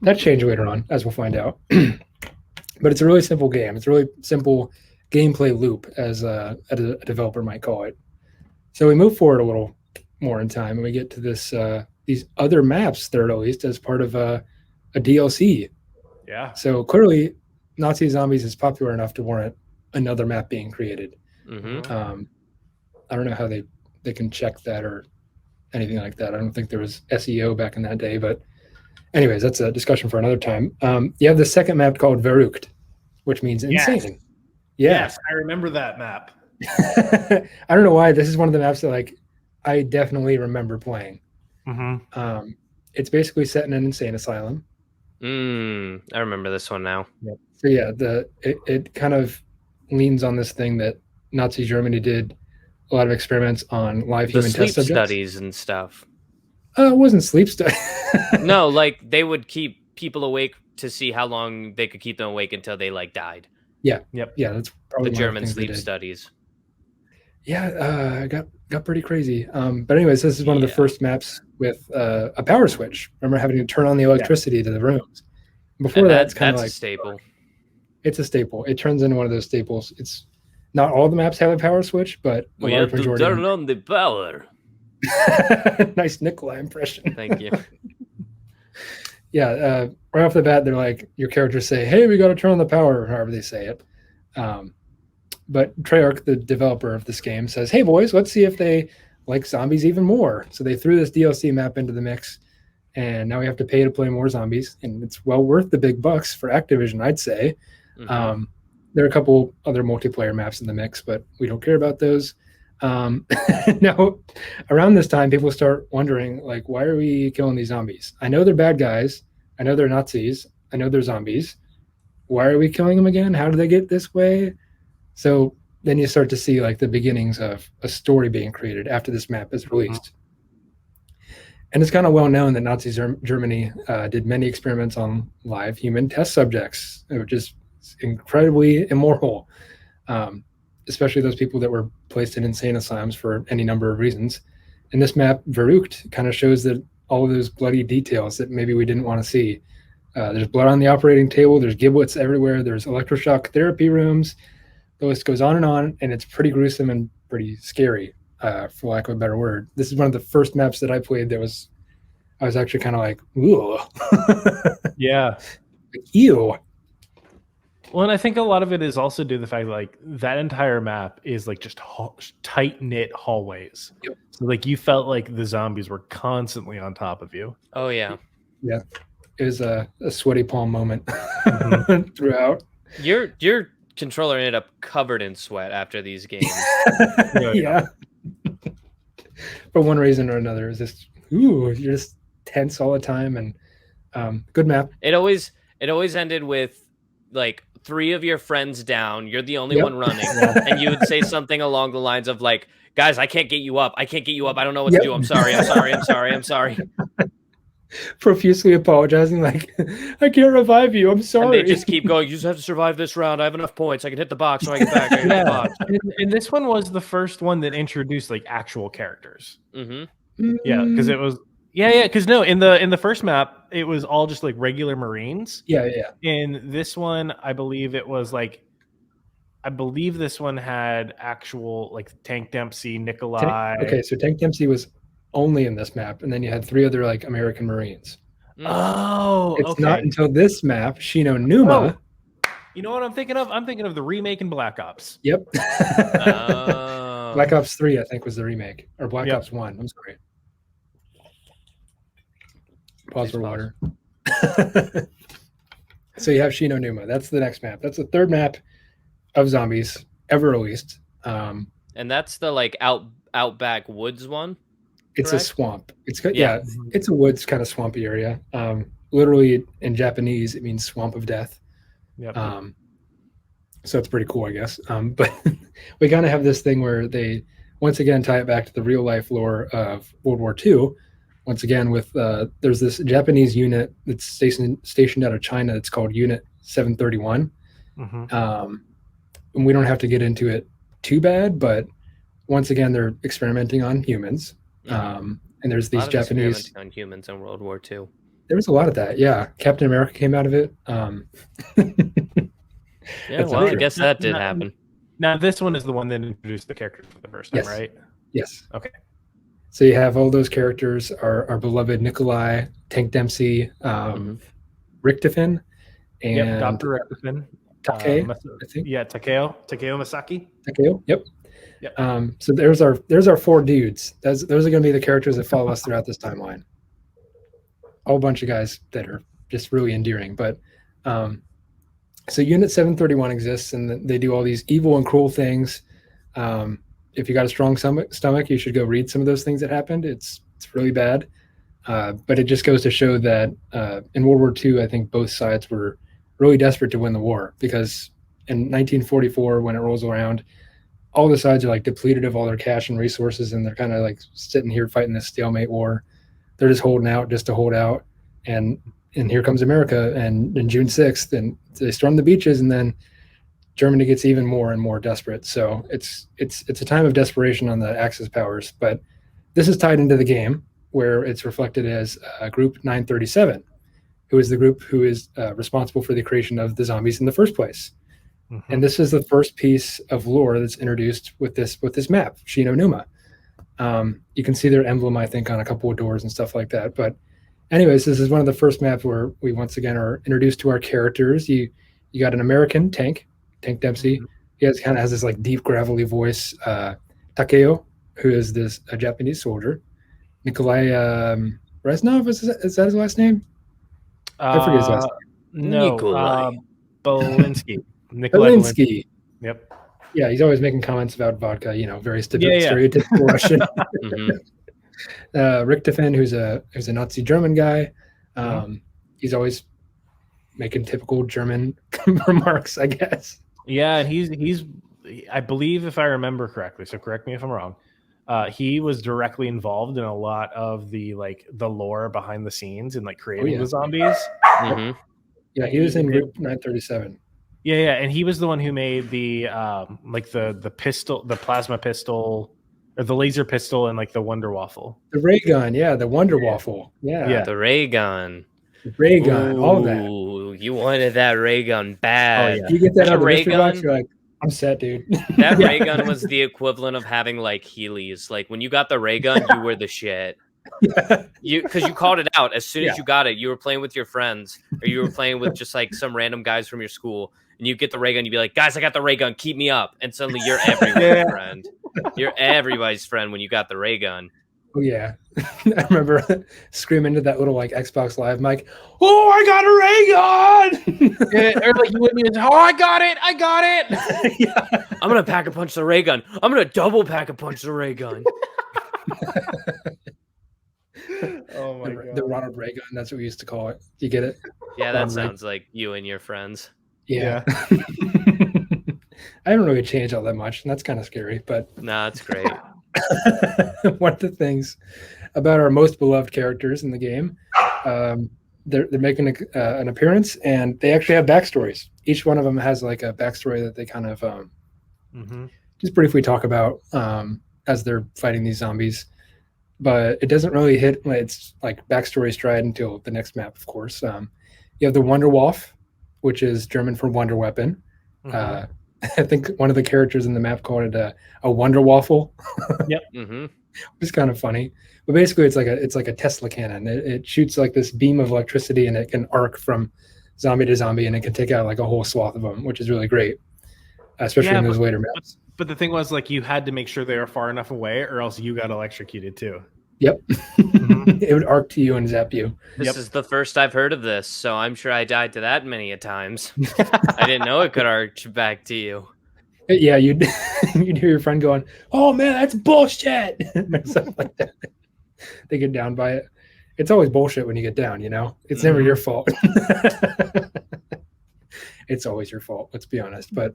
that changed later on, as we'll find out. But it's a really simple game. It's a really simple gameplay loop, as a developer might call it. So we move forward a little more in time, and we get to this these other maps that are released as part of a DLC. Yeah. So clearly, Nazi Zombies is popular enough to warrant another map being created. I don't know how they can check that or anything like that. I don't think there was SEO back in that day, but anyways, that's a discussion for another time. You have the second map called Verrückt, which means insane. Yes, I remember that map. I don't know why. This is one of the maps that like I definitely remember playing. It's basically set in an insane asylum. I remember this one now. So yeah, it kind of leans on this thing that Nazi Germany did a lot of experiments on live The human sleep test subjects. studies and stuff. It wasn't sleep study. No, like they would keep people awake to see how long they could keep them awake until they like died. Yeah. Yep. Yeah, that's probably The one of German things they sleep did. studies. Yeah, got pretty crazy. But anyways, this is one of the first maps with a power switch. Remember having to turn on the electricity to the rooms. Before And that, it's kind of that's like a staple. It's a staple. It turns into one of those staples. It's not all the maps have a power switch, but a We large have to majority. turn on the power. Nice Nikolai impression. Thank you. Yeah, right off the bat, they're like, your characters say, "Hey, we got to turn on the power," or however they say it. But Treyarch, the developer of this game, says, "Hey, boys, let's see if they like zombies even more." So they threw this DLC map into the mix, and now we have to pay to play more zombies, and it's well worth the big bucks for Activision, I'd say. Mhm. There are a couple other multiplayer maps in the mix, but we don't care about those. Now, around this time, people start wondering, like, why are we killing these zombies? I know they're bad guys. I know they're Nazis. I know they're zombies. Why are we killing them again? How did they get this way? So then you start to see like the beginnings of a story being created after this map is released. And it's kind of well known that Nazi Germany did many experiments on live human test subjects, which is incredibly immoral, especially those people that were placed in insane asylums for any number of reasons. And this map, Verrucht, kind of shows that all of those bloody details that maybe we didn't want to see. There's blood on the operating table. There's giblets everywhere. There's electroshock therapy rooms. The list goes on, and it's pretty gruesome and pretty scary, for lack of a better word. This is one of the first maps that I played that I was actually kind of like, ooh. Yeah. Ew. Well, and I think a lot of it is also due to the fact that, like, that entire map is like just tight knit hallways. Yep. So like you felt like the zombies were constantly on top of you. Oh yeah. Yeah. It was a sweaty palm moment throughout. Your controller ended up covered in sweat after these games. Yeah. For one reason or another, it's just you're just tense all the time. And good map. It always ended with like 3 of your friends down. You're the only one running, and you would say something along the lines of like, "Guys, I can't get you up. I can't get you up. I don't know what to do. I'm sorry. I'm sorry." Profusely apologizing, like, "I can't revive you. I'm sorry." And they just keep going. You just have to survive this round. I have enough points. I can hit the box when I get back. I can hit the box. And this one was the first one that introduced like actual characters. Mm-hmm. Yeah, because it was because no, in the first map it was all just like regular Marines. Yeah. In this one, I believe this one had actual like Tank Dempsey, Nikolai. Okay, so Tank Dempsey was only in this map, and then you had 3 other like American Marines. Oh, it's not until this map, Shino Numa. Oh. You know what I'm thinking of? I'm thinking of the remake in Black Ops. Yep. Oh. Black Ops 3, I think, was the remake, or Black Ops 1. I'm sorry. Pause for water. So you have Shino Numa. That's the next map. That's the third map of zombies ever released. And that's the like outback woods one. It's correct? A swamp. It's a woods kind of swampy area. Literally in Japanese, it means swamp of death. Yep. So it's pretty cool, I guess. But we kind of have this thing where they once again tie it back to the real life lore of World War II. Once again, with there's this Japanese unit that's stationed out of China. It's called Unit 731. And we don't have to get into it too bad, but once again, they're experimenting on humans. And there's these Japanese on humans in World War II. There was a lot of that. Yeah, Captain America came out of it. Yeah, well, I guess that did happen. Now, this one is the one that introduced the characters for the first time, right? Yes. Okay. So you have all those characters, our beloved Nikolai, Tank Dempsey, Richtofen, and Dr. Richtofen. Takei, I think. Yeah, Takeo Masaki. Takeo, yep. Yep. So there's our 4 dudes. Those are going to be the characters that follow us throughout this timeline. A whole bunch of guys that are just really endearing. But so Unit 731 exists, and they do all these evil and cruel things. If you got a strong stomach, you should go read some of those things that happened. It's really bad. But it just goes to show that in World War II, I think both sides were really desperate to win the war, because in 1944, when it rolls around, all the sides are like depleted of all their cash and resources, and they're kind of like sitting here fighting this stalemate war. They're just holding out just to hold out. And here comes America, and in June 6th, and they storm the beaches, and then Germany gets even more and more desperate. So it's a time of desperation on the Axis powers. But this is tied into the game, where it's reflected as Group 937, who is the group who is responsible for the creation of the zombies in the first place. Mm-hmm. And this is the first piece of lore that's introduced with this map, Shino Numa. You can see their emblem, I think, on a couple of doors and stuff like that. But anyways, this is one of the first maps where we once again are introduced to our characters. You got an American Tank Dempsey. Mm-hmm. He kind of has this like deep gravelly voice. Takeo, who is a Japanese soldier. Nikolai Reznov, is that his last name? I forget his last name. No, Nikolai. Belinsky. Nikolai Belinsky. Yep. Yeah, he's always making comments about vodka, very stereotypical Russian. Mm-hmm. Richtofen, who's a Nazi German guy. He's always making typical German remarks, I guess. Yeah, and he's I believe, if I remember correctly, so correct me if I'm wrong, he was directly involved in a lot of the lore behind the scenes and creating the zombies. Mm-hmm. Yeah, he was in Group 937. Yeah, and he was the one who made the the pistol, the plasma pistol, or the laser pistol, and the Wonder Waffle. The ray gun, yeah, the Wonder Waffle. Yeah. The ray gun. Ray gun, all that. Ooh, you wanted that ray gun bad. Oh, yeah. You get that out of the mystery box, you're like, I'm set, dude. That ray gun was the equivalent of having Heelys. When you got the ray gun, you were the shit. Because you called it out as soon as you got it. You were playing with your friends, or you were playing with just some random guys from your school, and you get the ray gun. You'd be like, "Guys, I got the ray gun. Keep me up!" And suddenly you're everybody's friend. You're everybody's friend when you got the ray gun. Oh yeah, I remember screaming into that little Xbox Live mic. Oh, I got a ray gun! Or you wouldn't even. Oh, I got it! Yeah. I'm gonna pack a punch the ray gun. I'm gonna double pack a punch the ray gun. Oh my god, the Ronald Reagan. That's what we used to call it. You get it? Yeah, that sounds like you and your friends. Yeah. I haven't really changed all that much, and that's kind of scary. But no, it's great. One of the things about our most beloved characters in the game, they're making an appearance, and they actually have backstories. Each one of them has a backstory that they kind of just briefly talk about as they're fighting these zombies. But it doesn't really hit its backstory stride until the next map, of course. You have the Wonder Wolf, which is German for wonder weapon. Mm-hmm. I think one of the characters in the map called it a Wonder Waffle. Yep. Mm-hmm. It's kind of funny. But basically it's like a Tesla cannon. It shoots this beam of electricity, and it can arc from zombie to zombie, and it can take out a whole swath of them, which is really great. Especially in those later maps. But the thing was, you had to make sure they were far enough away, or else you got electrocuted too. Yep. Mm-hmm. It would arc to you and zap you. This is the first I've heard of this, so I'm sure I died to that many a times. I didn't know it could arch back to you. Yeah, you'd hear your friend going, "Oh man, that's bullshit," or something like that. They get down by it. It's always bullshit when you get down, It's never your fault. It's always your fault, let's be honest. But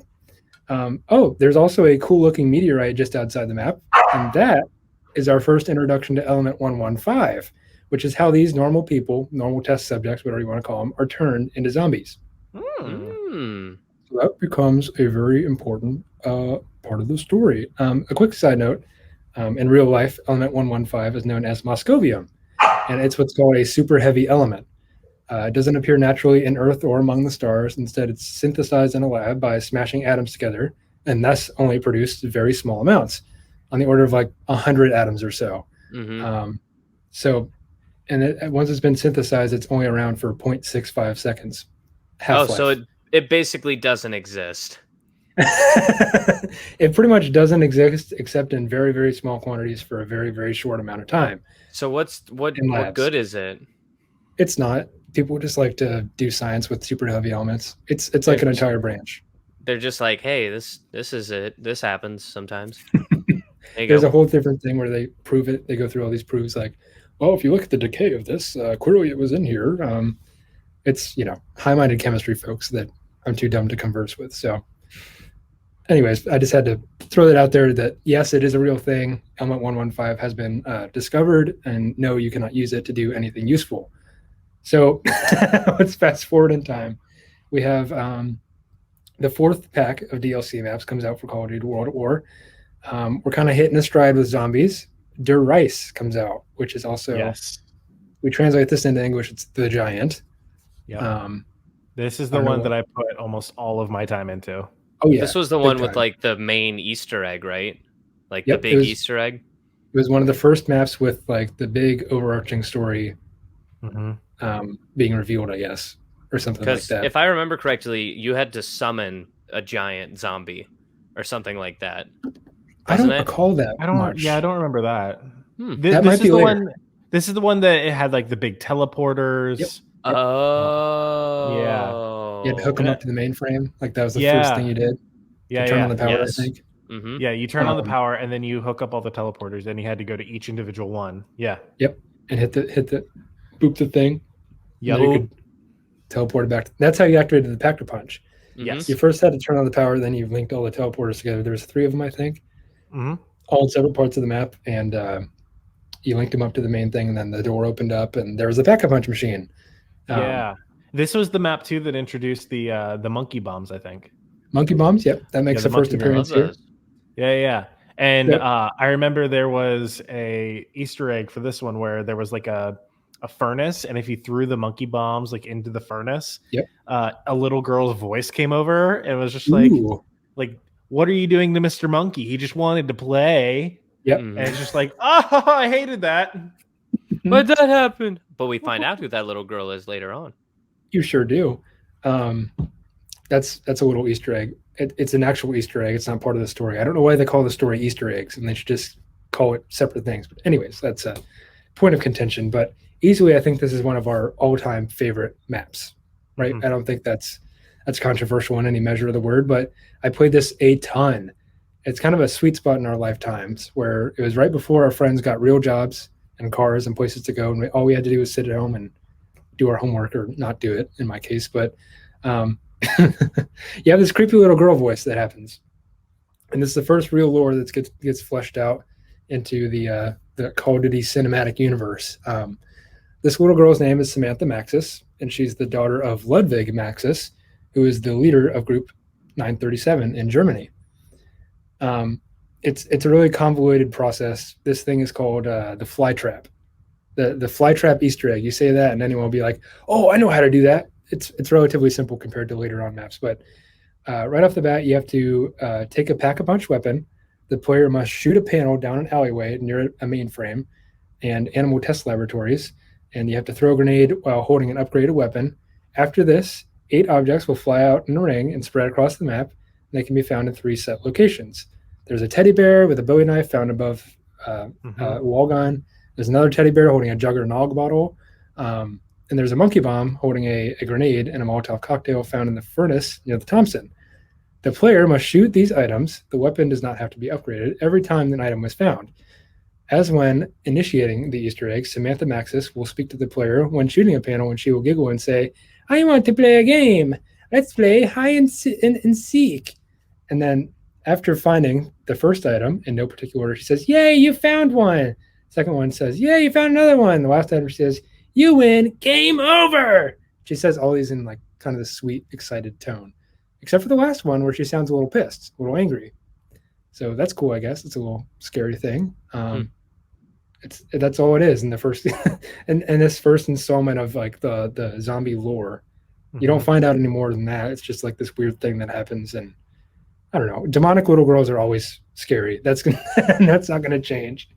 there's also a cool looking meteorite just outside the map, and that is our first introduction to element 115, which is how these normal people, normal test subjects, whatever you want to call them, are turned into zombies. So that becomes a very important part of the story. A quick side note, in real life, element 115 is known as moscovium, and it's what's called a super heavy element. It doesn't appear naturally in Earth or among the stars. Instead, it's synthesized in a lab by smashing atoms together, and thus only produced very small amounts, on the order of 100 atoms or so. Mm-hmm. Once it's been synthesized, it's only around for 0.65 seconds. Half-life. So it basically doesn't exist. It pretty much doesn't exist except in very, very small quantities for a very, very short amount of time. So what good is it? It's not. People just like to do science with super heavy elements. It's like an entire branch. They're just like, hey, this is it. This happens sometimes. There's a whole different thing where they prove it. They go through all these proofs well, if you look at the decay of this, clearly it was in here. It's, high-minded chemistry folks that I'm too dumb to converse with. So anyways, I just had to throw that out there that, yes, it is a real thing. Element 115 has been discovered, and no, you cannot use it to do anything useful. So let's fast forward in time. We have the 4th pack of DLC maps comes out for Call of Duty World at War. We're kind of hitting a stride with zombies. Der Rice comes out, which is also, yes. We translate this into English, it's the Giant. Yeah. This is the one that I put almost all of my time into. Oh yeah, this was the one with like the main Easter egg, right? Like the big Easter egg. It was one of the first maps with like the big overarching story being revealed, I guess, or something like that. If I remember correctly, you had to summon a giant zombie or something like that. I don't recall that. Much. Yeah, I don't remember that. That might be later. This is the one that it had like the big teleporters. Yep. Oh, yeah. You had to hook them up to the mainframe. Like that was the first thing you did. Yeah, turn on the power. I think. Mm-hmm. Yeah, you turn on the power and then you hook up all the teleporters. And you had to go to each individual one. Yeah. Yep. And hit the boop the thing. Yeah. You could teleport it back. That's how you activated the Pack-a-Punch. Yes. You first had to turn on the power, then you linked all the teleporters together. There's 3 of them, I think. All in separate parts of the map, and you linked them up to the main thing, and then the door opened up, and there was a Pack-a-Punch machine. This was the map too that introduced the monkey bombs, I think. Monkey bombs, yep, that makes the first appearance here. Yeah. And I remember there was a Easter egg for this one where there was like a furnace, and if you threw the monkey bombs like into the furnace, a little girl's voice came over and was just like, what are you doing to Mr. Monkey? He just wanted to play. Yep. And it's just like, oh, I hated that. But that happened. But we find out who that little girl is later on. You sure do. That's a little Easter egg. It's an actual Easter egg. It's not part of the story. I don't know why they call the story Easter eggs, and they should just call it separate things. But anyways, that's a point of contention. But easily, I think this is one of our all-time favorite maps. Right? I don't think that's controversial in any measure of the word, but I played this a ton. It's kind of a sweet spot in our lifetimes where it was right before our friends got real jobs and cars and places to go, and all we had to do was sit at home and do our homework, or not do it in my case. But you have this creepy little girl voice that happens, and this is the first real lore that gets fleshed out into the Call of Duty cinematic universe. This little girl's name is Samantha Maxis, and she's the daughter of Ludwig Maxis, who is the leader of Group 937 in Germany. It's a really convoluted process. This thing is called the fly trap. The fly trap Easter egg. You say that, and anyone will be like, "Oh, I know how to do that." It's relatively simple compared to later on maps, but right off the bat, you have to take a Pack-a-Punch weapon. The player must shoot a panel down an alleyway near a mainframe and animal test laboratories, and you have to throw a grenade while holding an upgraded weapon. After this, 8 objects will fly out in a ring and spread across the map. They can be found in 3 set locations. There's a teddy bear with a Bowie knife found above a wall gun. There's another teddy bear holding a Juggernog bottle. And there's a monkey bomb holding a grenade and a Molotov cocktail found in the furnace near the Thompson. The player must shoot these items. The weapon does not have to be upgraded every time an item was found. As when initiating the Easter egg, Samantha Maxis will speak to the player when shooting a panel, and she will giggle and say, "I want to play a game. Let's play hide and seek." And then after finding the first item in no particular order, she says, "Yay, you found one." Second one says, "Yay, you found another one." The last item, she says, "You win, game over." She says all these in like kind of this sweet, excited tone, except for the last one where she sounds a little pissed, a little angry. So that's cool, I guess. It's a little scary thing. That's all it is in the first and this first installment of like the zombie lore. You don't find out any more than that. It's just like this weird thing that happens, and I don't know. Demonic little girls are always scary. That's not gonna change.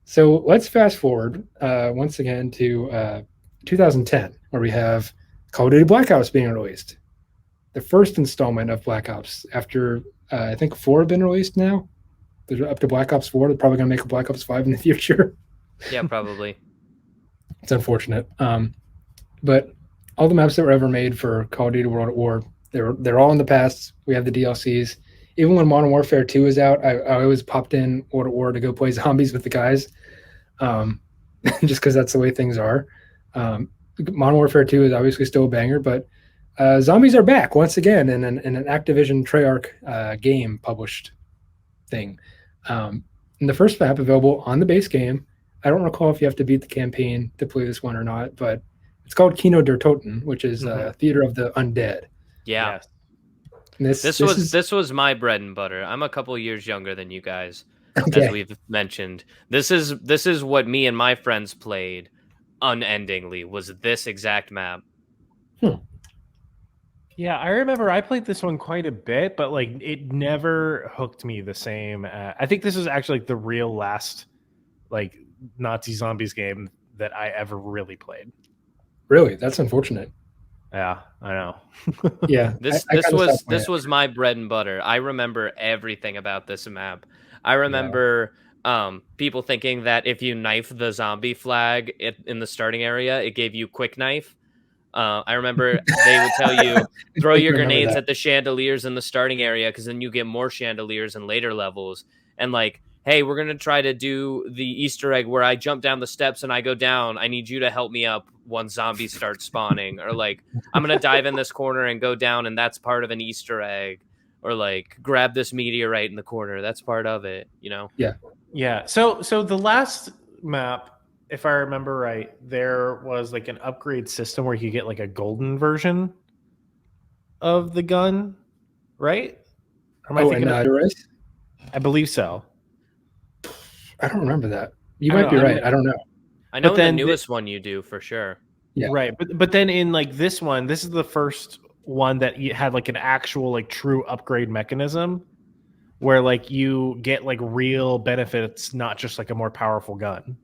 So let's fast forward once again to 2010, where we have Call of Duty Black Ops being released. The first installment of Black Ops after I think 4 have been released now. They're up to Black Ops 4. They're probably going to make a Black Ops 5 in the future. Yeah, probably. It's unfortunate. But all the maps that were ever made for Call of Duty World at War, they're all in the past. We have the DLCs. Even when Modern Warfare 2 is out, I always popped in World at War to go play zombies with the guys. just because that's the way things are. Modern Warfare 2 is obviously still a banger, but zombies are back once again in an Activision Treyarch game published thing. And the first map available on the base game. I don't recall if you have to beat the campaign to play this one or not, but it's called Kino der Toten, which is Theater of the Undead. Yeah. Yes. This was my bread and butter. I'm a couple years younger than you guys, as we've mentioned. This is what me and my friends played unendingly, was this exact map. Yeah, I remember I played this one quite a bit, but like it never hooked me the same. I think this is actually like the real last like Nazi zombies game that I ever really played. Really? That's unfortunate. Yeah, I know. Yeah. This was my bread and butter. I remember everything about this map. I remember people thinking that if you knife the zombie flag in the starting area, it gave you quick knife. I remember they would tell you throw your grenades at the chandeliers in the starting area because then you get more chandeliers in later levels. And like, hey, we're gonna try to do the Easter egg where I jump down the steps and I go down. I need you to help me up once zombies start spawning. Or like, I'm gonna dive in this corner and go down, and that's part of an Easter egg. Or like, grab this meteorite in the corner. That's part of it. You know? Yeah. So the last map, if I remember right, there was like an upgrade system where you could get like a golden version of the gun, right? Or am I thinking of Race? I believe so. I don't remember that. You might be right. I don't know. I know the newest one you do for sure. Yeah. Right. But then in like this one, this is the first one that had like an actual like true upgrade mechanism where like you get like real benefits, not just like a more powerful gun.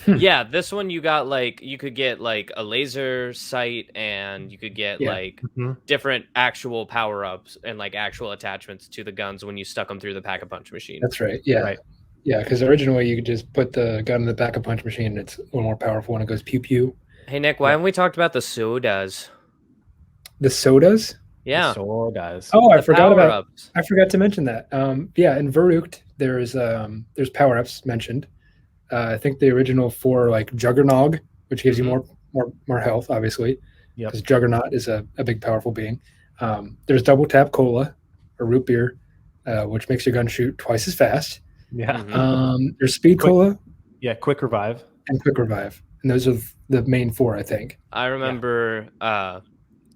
Yeah, this one you got like you could get like a laser sight and you could get like different actual power-ups and like actual attachments to the guns when you stuck them through the pack-a-punch machine. That's right. Yeah. Right. Yeah, because originally you could just put the gun in the pack-a-punch machine and it's a little more powerful when it goes pew-pew. Hey Nick, why haven't we talked about the sodas? The sodas? Yeah. The sodas. Oh, I forgot to mention that. Yeah, in Verrucht there's power-ups mentioned. I think the original 4 like Juggernog, which gives you more health, obviously, because Juggernaut is a big, powerful being. There's Double Tap Cola, or root beer, which makes your gun shoot twice as fast. Yeah. There's Speed Cola. Yeah, Quick Revive. And Quick Revive. And those are the main 4, I think. I remember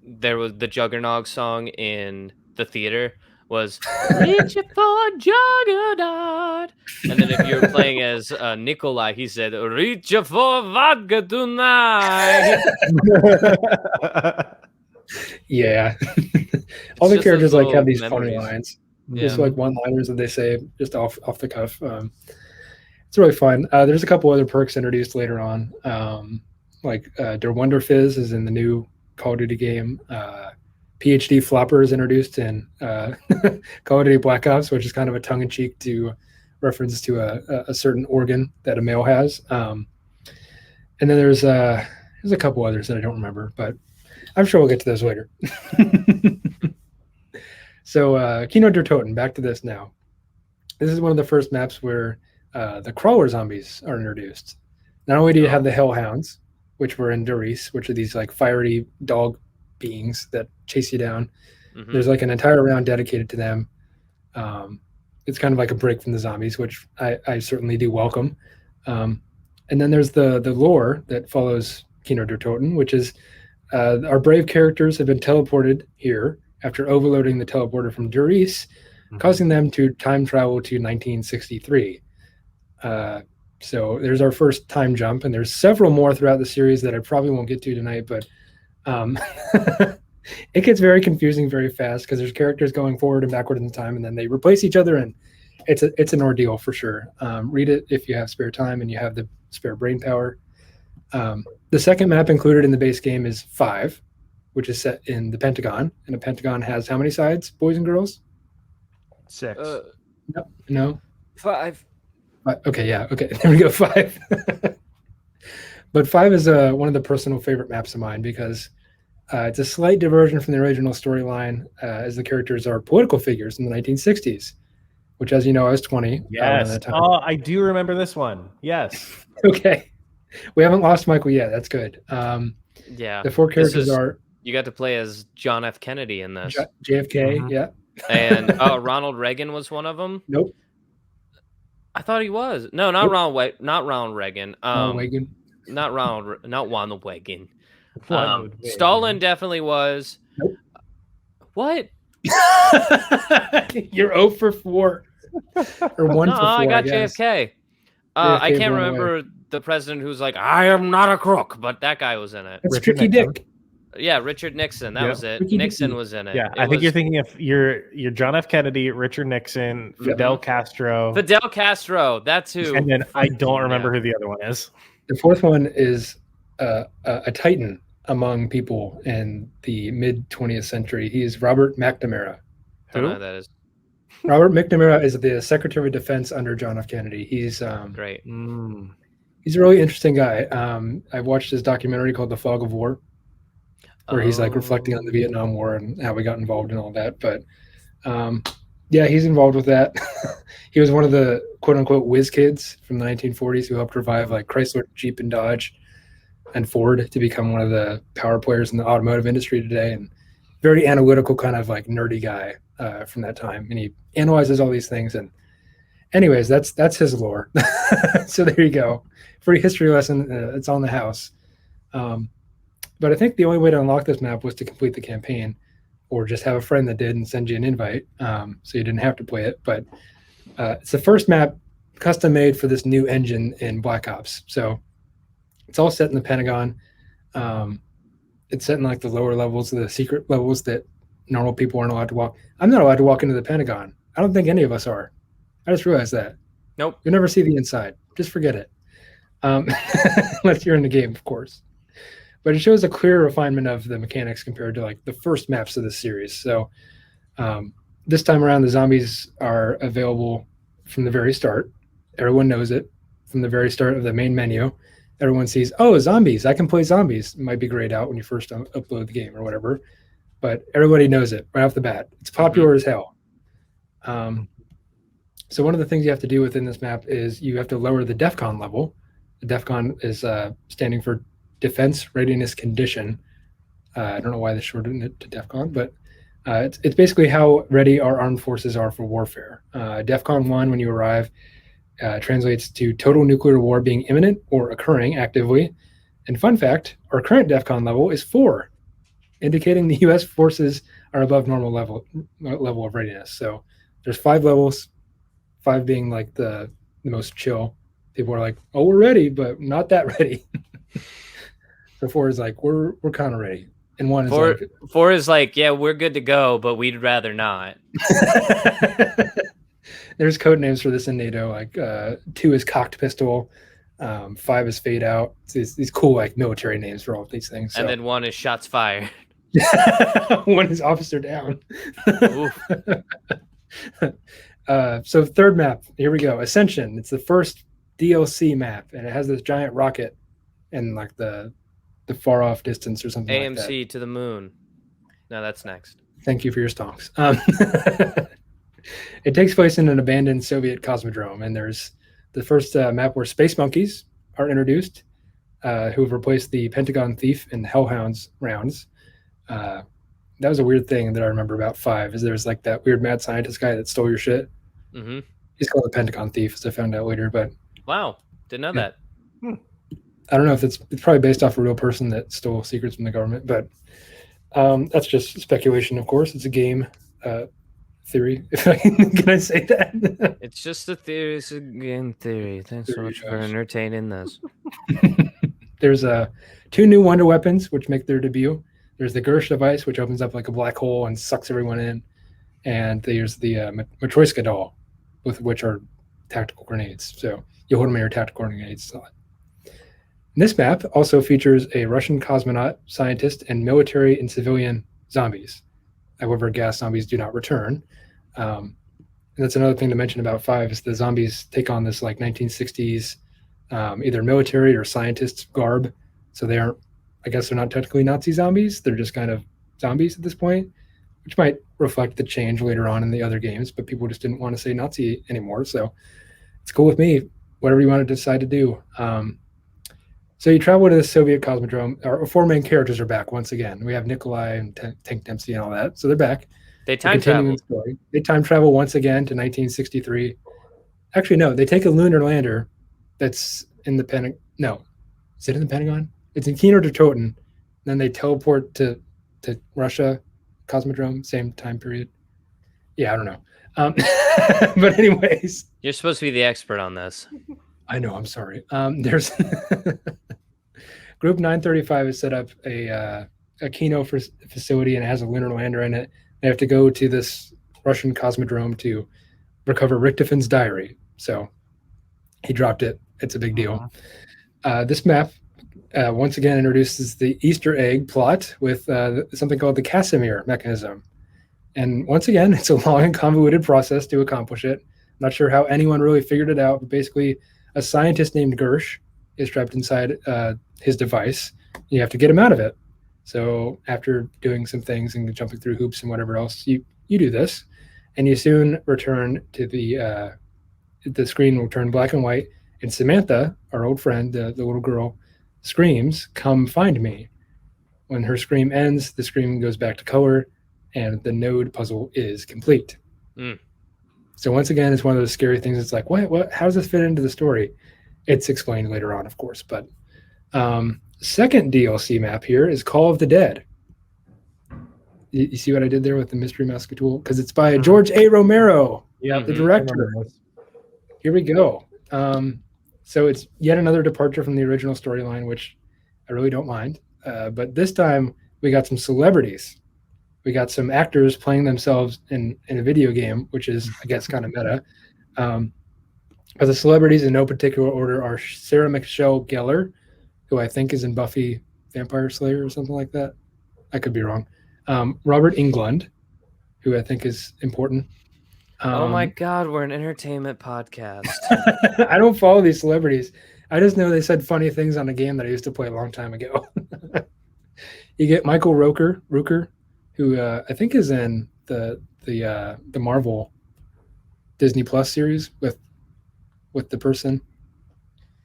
there was the Juggernog song in the theater was reach for Juggernaut. And then if you were playing as Nikolai, he said, reach for vodka tonight. Yeah. All the characters like have these funny lines. Just like one-liners that they say just off the cuff. It's really fun. There's a couple other perks introduced later on. Like Der Wonder Fizz is in the new Call of Duty game. PhD Flopper is introduced in Call of Duty Black Ops, which is kind of a tongue-in-cheek to reference to a certain organ that a male has. And then there's a couple others that I don't remember, but I'm sure we'll get to those later. So Kino der Toten, back to this now. This is one of the first maps where the crawler zombies are introduced. Not only do you have the Hellhounds, which were in Doris, which are these like fiery dog beings that chase you down. There's like an entire round dedicated to them. It's kind of like a break from the zombies, which I certainly do welcome. And then there's the lore that follows Kino der Toten, which is our brave characters have been teleported here after overloading the teleporter from Doris, causing them to time travel to 1963. So there's our first time jump, and there's several more throughout the series that I probably won't get to tonight, but it gets very confusing very fast because there's characters going forward and backward in time, and then they replace each other, and it's an ordeal for sure. Read it if you have spare time and you have the spare brain power. The second map included in the base game is 5, which is set in the Pentagon, and a Pentagon has how many sides, boys and girls? 6. No. 5. Okay, yeah, okay. There we go, 5. But 5 is one of the personal favorite maps of mine because it's a slight diversion from the original storyline, as the characters are political figures in the 1960s, which, as you know, I was 20. At Yes. that time. Oh, I do remember this one. Yes. Okay. We haven't lost Michael yet. That's good. Yeah. The 4 characters are you got to play as John F. Kennedy in this. JFK. Yeah. And Ronald Reagan was one of them. Nope. I thought he was. No, not Nope. Ronald Reagan. Reagan. Not Ronald Reagan. Ronald Reagan. Stalin definitely was. Nope. What? You're 0 for 4. Or 1 for 4. I got guess. JFK. I can't remember the president who's like, I am not a crook, but that guy was in it. That's Tricky Dick. Yeah, Richard Nixon. That was it. Ricky Nixon Dicky. was in it. Yeah, I think you're thinking of your John F. Kennedy, Richard Nixon, Fidel Castro. Fidel Castro. That's who. And then I don't remember who the other one is. The 4th one is a titan among people in the mid 20th century. He is Robert McNamara. I don't know who that is. Robert McNamara is the Secretary of Defense under John F. Kennedy. He's great. He's a really interesting guy. I watched his documentary called The Fog of War, where he's like reflecting on the Vietnam War and how we got involved in all that. But yeah, he's involved with that. He was one of the quote unquote whiz kids from the 1940s who helped revive like Chrysler, Jeep, and Dodge and Ford to become one of the power players in the automotive industry today. And very analytical, kind of like nerdy guy from that time. And he analyzes all these things. And anyways, that's his lore. So there you go. Free history lesson. It's on the house. But I think the only way to unlock this map was to complete the campaign, or just have a friend that did and send you an invite, so you didn't have to play it. But it's the first map custom made for this new engine in Black Ops. So it's all set in the Pentagon. It's set in like the lower levels, the secret levels that normal people aren't allowed to walk. I'm not allowed to walk into the Pentagon. I don't think any of us are. I just realized that. Nope. You'll never see the inside. Just forget it. Unless you're in the game, of course. But it shows a clear refinement of the mechanics compared to like the first maps of the series. So this time around, the zombies are available from the very start. Everyone knows it from the very start of the main menu. Everyone sees, oh, zombies. I can play zombies. It might be grayed out when you first upload the game or whatever. But everybody knows it right off the bat. It's popular as hell. So one of the things you have to do within this map is you have to lower the DEFCON level. The DEFCON is standing for Defense Readiness Condition. I don't know why they shortened it to DEFCON, but it's basically how ready our armed forces are for warfare. DEFCON 1, when you arrive, translates to total nuclear war being imminent or occurring actively. And fun fact, our current DEFCON level is 4, indicating the U.S. forces are above normal level of readiness. So there's 5 levels, 5 being like the most chill. People are like, oh, we're ready, but not that ready. So 4 is like, we're kind of ready. And 1 is like... 4 is like, yeah, we're good to go, but we'd rather not. There's code names for this in NATO. Like 2 is cocked pistol. 5 is fade out. It's these cool like military names for all of these things. So. And then 1 is shots fired. 1 is officer down. So third map, here we go. Ascension. It's the first DLC map, and it has this giant rocket in like the far off distance or something AMC like that. to the moon. No, that's next. Thank you for your stonks. It takes place in an abandoned Soviet cosmodrome, and there's the first map where space monkeys are introduced, who have replaced the Pentagon Thief and Hellhounds rounds. That was a weird thing that I remember about 5, is there's like that weird mad scientist guy that stole your shit. Mm-hmm. He's called the Pentagon Thief, as I found out later. But wow, didn't know that. I don't know if it's probably based off a real person that stole secrets from the government, but that's just speculation, of course. It's a game theory. If I can I say that? It's just a theory. It's a game theory. Thanks so much for entertaining this. There's 2 new wonder weapons which make their debut. There's the Gersh device, which opens up like a black hole and sucks everyone in, and there's the Matryoshka doll, with which are tactical grenades. So you hold them in your tactical grenades slot. This map also features a Russian cosmonaut, scientist, and military and civilian zombies. However, gas zombies do not return. And that's another thing to mention about 5 is the zombies take on this like 1960s either military or scientist garb. So they aren't, I guess they're not technically Nazi zombies. They're just kind of zombies at this point. which might reflect the change later on in the other games, but people just didn't want to say Nazi anymore. So it's cool with me, whatever you want to decide to do. So you travel to the Soviet Cosmodrome. Our 4 main characters are back once again. We have Nikolai and Tank Dempsey and all that. So they're back. They time travel. They time travel once again to 1963. Actually, no, they take a lunar lander that's in the Pentagon. No, is it in the Pentagon? It's in Kino Toten. Then they teleport to Russia, Cosmodrome, same time period. Yeah, I don't know. But anyways. You're supposed to be the expert on this. I know, I'm sorry. There's Group 935 has set up a Kino facility and it has a lunar lander in it. They have to go to this Russian Cosmodrome to recover Richtofon's diary. So he dropped it. It's a big deal. This map once again introduces the Easter egg plot with something called the Casimir mechanism. And once again, it's a long and convoluted process to accomplish it. I'm not sure how anyone really figured it out, but basically a scientist named Gersh is trapped inside his device. You have to get him out of it. So after doing some things and jumping through hoops and whatever else, you do this, and you soon return to the screen will turn black and white, and Samantha, our old friend, the little girl, screams, "Come find me." When her scream ends, the scream goes back to color, and the node puzzle is complete. So once again, it's one of those scary things. It's like, what? How does this fit into the story? It's explained later on, of course. But second DLC map here is Call of the Dead. You see what I did there with the Mystery Mask tool? Because it's by George A. Romero, the director. Here we go. So it's yet another departure from the original storyline, which I really don't mind. But this time we got some celebrities. We got some actors playing themselves in a video game, which is, I guess, kind of meta. But the celebrities in no particular order are Sarah Michelle Gellar, who I think is in Buffy Vampire Slayer or something like that. I could be wrong. Robert Englund, who I think is important. Oh my God, we're an entertainment podcast. I don't follow these celebrities. I just know they said funny things on a game that I used to play a long time ago. You get Michael Rooker, who I think is in the Marvel Disney Plus series with the person.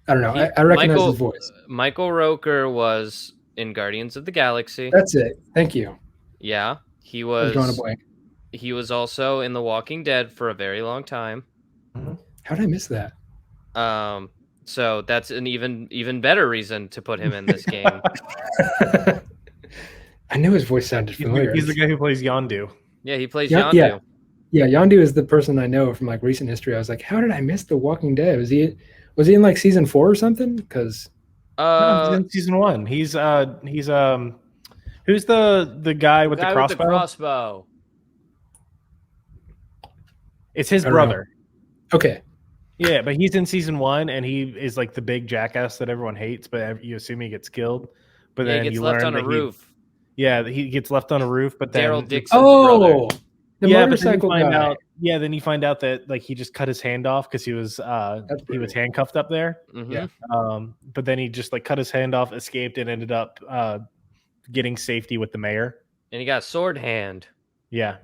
I don't know. I recognize his voice. Michael Rooker was in Guardians of the Galaxy. That's it. Thank you. Yeah, he I was drawing a blank. He was also in The Walking Dead for a very long time. How did I miss that? So that's an even better reason to put him in this game. I knew his voice sounded familiar. He's the guy who plays Yondu. Yeah, he plays Yondu. Yeah, Yondu is the person I know from like recent history. I was like, how did I miss The Walking Dead? Was he in like season 4 or something? Because no, he's in season 1. He's who's the guy with the crossbow? With the crossbow. It's his brother. Okay. Yeah, but he's in season 1, and he is like the big jackass that everyone hates, but you assume he gets killed. But then he gets you left learn on a roof. He gets left on a roof, but then Daryl Dixon's brother. The motorcycle guy. Then you find out that like he just cut his hand off because he was handcuffed up there. Mm-hmm. Yeah. But then he just like cut his hand off, escaped, and ended up getting safety with the mayor. And he got sword hand. Yeah,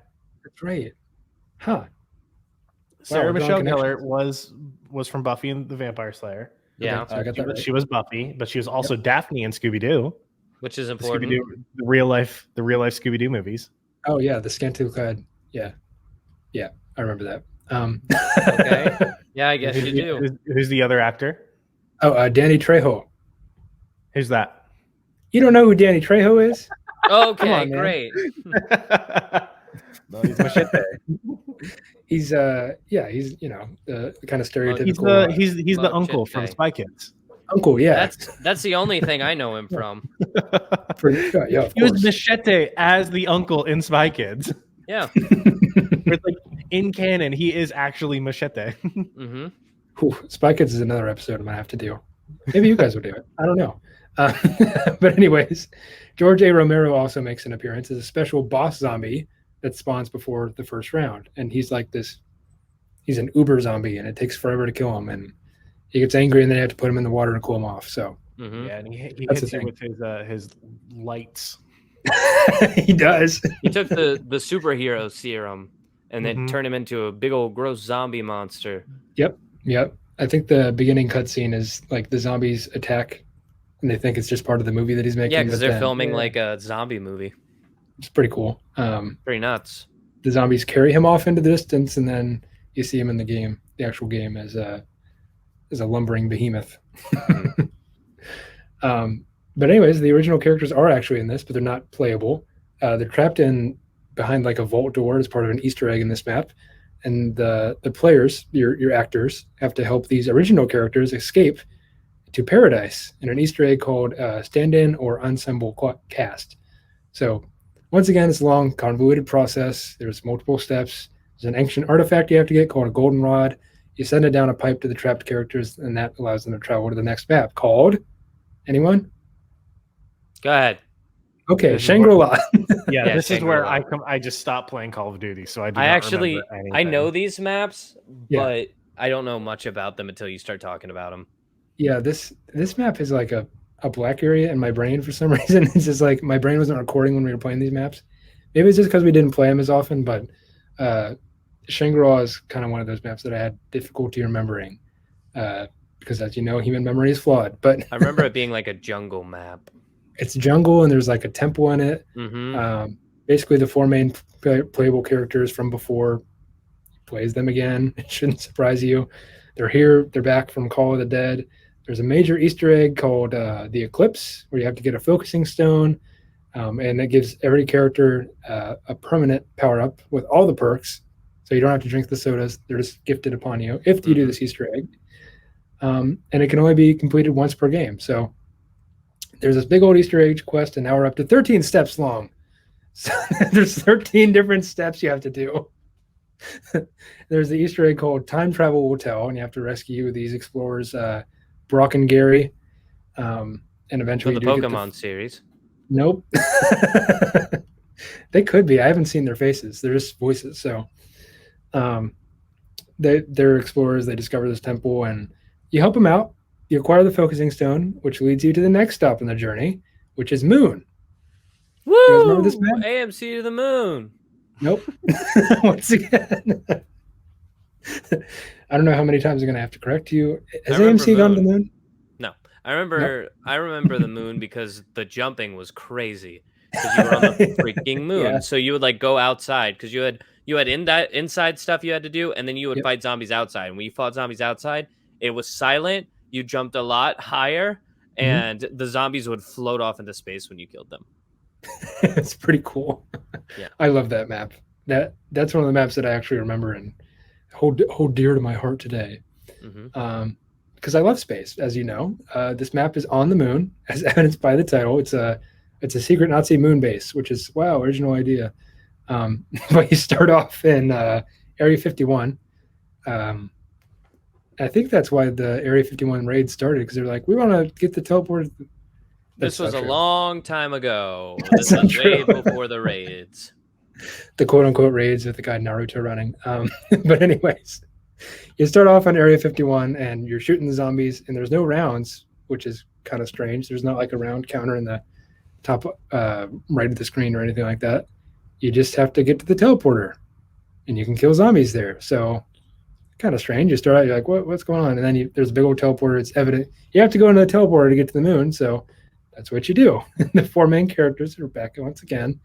that's right. Huh. Sarah Michelle Gellar was from Buffy and the Vampire Slayer. Yeah, so she was Buffy, but she was also Daphne in Scooby Doo, which is important. The real life Scooby Doo movies. Oh yeah, the scantily clad. Yeah, I remember that. Okay. Yeah, I guess you do. Who's the other actor? Oh, Danny Trejo. Who's that? You don't know who Danny Trejo is? Okay, great. No, he's Machete. He's the kind of stereotypical. He's the uncle from Spy Kids. Uncle, yeah. That's the only thing I know him from. Yeah, he was Machete as the uncle in Spy Kids. Yeah. Like in canon, he is actually Machete. Mm-hmm. Spy Kids is another episode I'm gonna have to do. Maybe you guys will do it. I don't know. But anyways, George A. Romero also makes an appearance as a special boss zombie that spawns before the first round, and he's like this. He's an uber zombie, and it takes forever to kill him, and he gets angry, and then they have to put him in the water and cool him off. So yeah, and he hits you with his lights. He does. He took the superhero serum and then Mhm. turned him into a big old gross zombie monster. Yep. I think the beginning cutscene is like the zombies attack, and they think it's just part of the movie that he's making. Yeah, because but they're then filming like a zombie movie. it's pretty cool. Pretty nuts. The zombies carry him off into the distance, and then you see him in the game, the actual game, as a lumbering behemoth. But anyways, the original characters are actually in this, but they're not playable. They're trapped in behind like a vault door as part of an Easter egg in this map, and the players, your actors, have to help these original characters escape to paradise in an Easter egg called stand-in or ensemble cast. So once again, it's a long, convoluted process. There's multiple steps. There's an ancient artifact you have to get called a goldenrod. You send it down a pipe to the trapped characters, and that allows them to travel to the next map called, anyone? Go ahead. Okay, This is Shangri-La. Yeah, this is where Shangri-La. I just stopped playing Call of Duty, so I do I not actually remember anything. I know these maps, Yeah. but I don't know much about them until you start talking about them. Yeah, this map is like a black area in my brain for some reason. It's just like my brain wasn't recording when we were playing these maps. Maybe it's just because we didn't play them as often, but Shangri-La is kind of one of those maps that I had difficulty remembering because, as you know, human memory is flawed. But I remember it being like a jungle map. it's jungle, and there's like a temple in it. Mm-hmm. Basically, the four main playable characters from before plays them again. It shouldn't surprise you. They're here. They're back from Call of the Dead. There's a major Easter egg called the Eclipse, where you have to get a focusing stone, and it gives every character a permanent power-up with all the perks. So you don't have to drink the sodas. They're just gifted upon you if you do this Easter egg. And it can only be completed once per game. So there's this big old Easter egg quest, and now we're up to 13 steps long. So there's 13 different steps you have to do. There's the Easter egg called Time Travel Hotel, and you have to rescue these explorers, Brock and Gary, and eventually From the Pokemon series. Nope. They could be. I haven't seen their faces. They're just voices. So they're explorers. They discover this temple, and you help them out. You acquire the focusing stone, which leads you to the next stop in the journey, which is Moon. Woo! You guys remember this map? AMC to the moon. Nope. Once again. I don't know how many times I'm going to have to correct you. Has AMC gone to the moon? No. I remember the moon because the jumping was crazy. Because you were on the freaking moon. Yeah. So you would like go outside because you had inside stuff you had to do, and then you would fight zombies outside. And when you fought zombies outside, it was silent. You jumped a lot higher, and the zombies would float off into space when you killed them. It's pretty cool. Yeah. I love that map. That's one of the maps that I actually remember and hold dear to my heart today. Because I love space, as you know. This map is on the moon, as evidenced by the title. It's a secret Nazi moon base, which is, wow, original idea. But you start off in Area 51. I think that's why the Area 51 raid started, because they're like, we want to get the teleport. This was a true. long time ago. That's This was not way true. before the raids. The quote-unquote raids with the guy Naruto running. But anyways, you start off on Area 51, and you're shooting the zombies, and there's no rounds, which is kind of strange. There's not like a round counter in the top right of the screen or anything like that. You just have to get to the teleporter, and you can kill zombies there. So kind of strange. You start out, you're like, what's going on? And then there's a big old teleporter. It's evident you have to go into the teleporter to get to the moon. So that's what you do. The four main characters are back once again.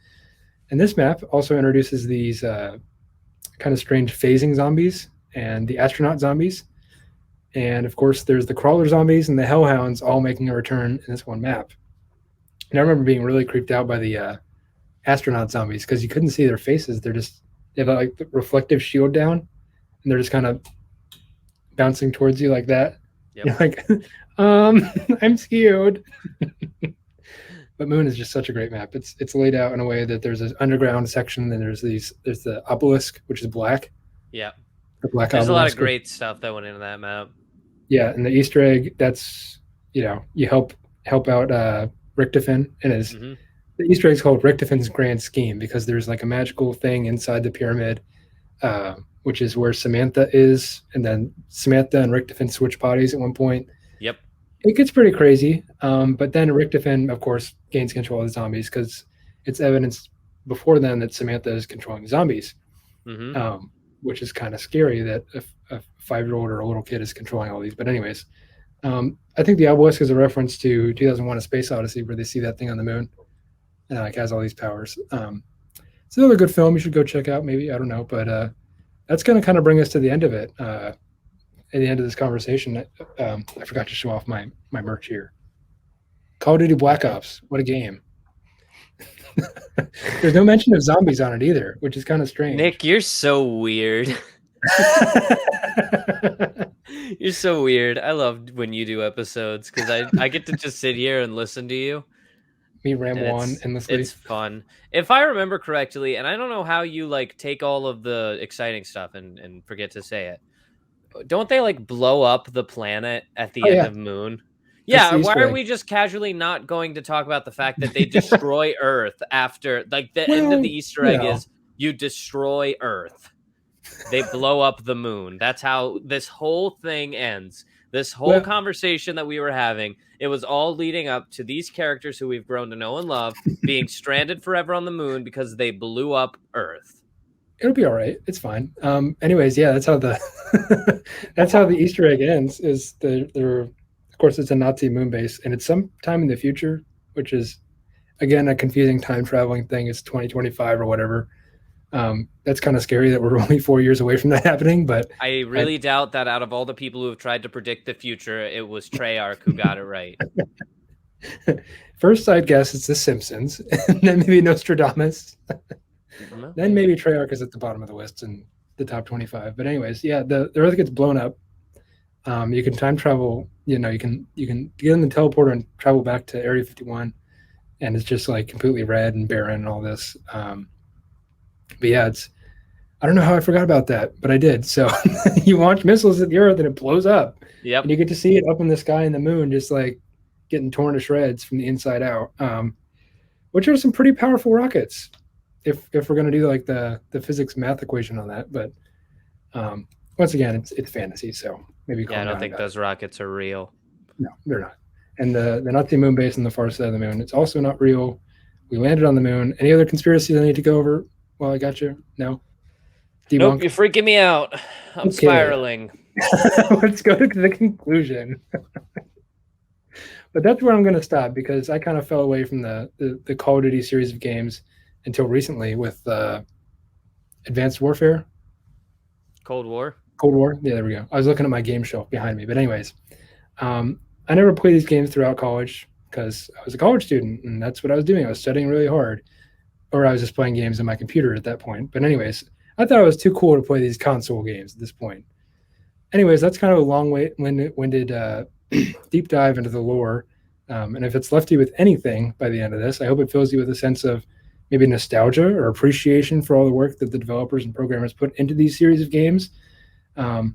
And this map also introduces these kind of strange phasing zombies and the astronaut zombies. And of course, there's the crawler zombies and the hellhounds all making a return in this one map. And I remember being really creeped out by the astronaut zombies because you couldn't see their faces. They have like the reflective shield down, and they're just kind of bouncing towards you like that. Yep. You're like, I'm scared. But Moon is just such a great map. It's laid out in a way that there's this underground section, and there's the obelisk, which is black. Yeah. The black There's obelisk. a lot of great stuff that went into that map. Yeah, and the Easter egg, that's, you help out Richtofen, and the Easter egg is called Richtofan's Grand Scheme because there's like a magical thing inside the pyramid, which is where Samantha is, and then Samantha and Richtofen switch bodies at one point. Yep. It gets pretty crazy, but then Richtofen, of course, gains control of the zombies because it's evidence before then that Samantha is controlling zombies, Mm-hmm. which is kind of scary that a 5-year-old or a little kid is controlling all these. But anyways, I think the obelisk is a reference to 2001: A Space Odyssey, where they see that thing on the moon and like has all these powers. It's another good film you should go check out. Maybe, I don't know, but that's going to kind of bring us to the end of it. At the end of this conversation, I forgot to show off my merch here. Call of Duty Black Ops. What a game! There's no mention of zombies on it either, which is kind of strange. Nick, you're so weird. You're so weird. I love when you do episodes because I get to just sit here and listen to you. Me ramble on endlessly. It's fun. If I remember correctly, and I don't know how you like take all of the exciting stuff and forget to say it. Don't they like blow up the planet at the end of Moon? Yeah, why are we just casually not going to talk about the fact that they destroy Earth after like the end of the Easter egg is you destroy Earth. They blow up the moon. That's how this whole thing ends. This whole conversation that we were having, it was all leading up to these characters who we've grown to know and love being stranded forever on the moon because they blew up Earth. It'll be all right. It's fine. Anyways, yeah, that's how the that's how the Easter egg ends. Is they're of course it's a Nazi moon base, and it's sometime in the future, which is again a confusing time traveling thing. It's 2025 or whatever. That's kind of scary that we're only 4 years away from that happening. But I really doubt that out of all the people who have tried to predict the future, it was Treyarch who got it right. First, I'd guess it's The Simpsons, and then maybe Nostradamus. Then maybe Treyarch is at the bottom of the list in the top 25. But anyways, yeah, the Earth gets blown up. You can time travel. You know, you can get in the teleporter and travel back to Area 51, and it's just like completely red and barren and all this. But yeah, I don't know how I forgot about that, but I did. So you launch missiles at the Earth and it blows up. Yep. And you get to see it up in the sky and the moon, just like getting torn to shreds from the inside out. Which are some pretty powerful rockets, if we're gonna do like the physics math equation on that. But once again, it's fantasy, so maybe. Yeah, I don't think those rockets are real. No, they're not. And the Nazi moon base on the far side of the moon, it's also not real. We landed on the moon. Any other conspiracies I need to go over? Well, I got you. No. Debunk. Nope, you're freaking me out. I'm spiraling. Let's go to the conclusion. But that's where I'm going to stop because I kind of fell away from the Call of Duty series of games until recently with Advanced Warfare. Cold War? Cold War. Yeah, there we go. I was looking at my game shelf behind me. But anyways, I never played these games throughout college because I was a college student and that's what I was doing. I was studying really hard. Or I was just playing games on my computer at that point. But anyways, I thought it was too cool to play these console games at this point. Anyways, that's kind of a long-winded deep dive into the lore. And if it's left you with anything by the end of this, I hope it fills you with a sense of maybe nostalgia or appreciation for all the work that the developers and programmers put into these series of games. And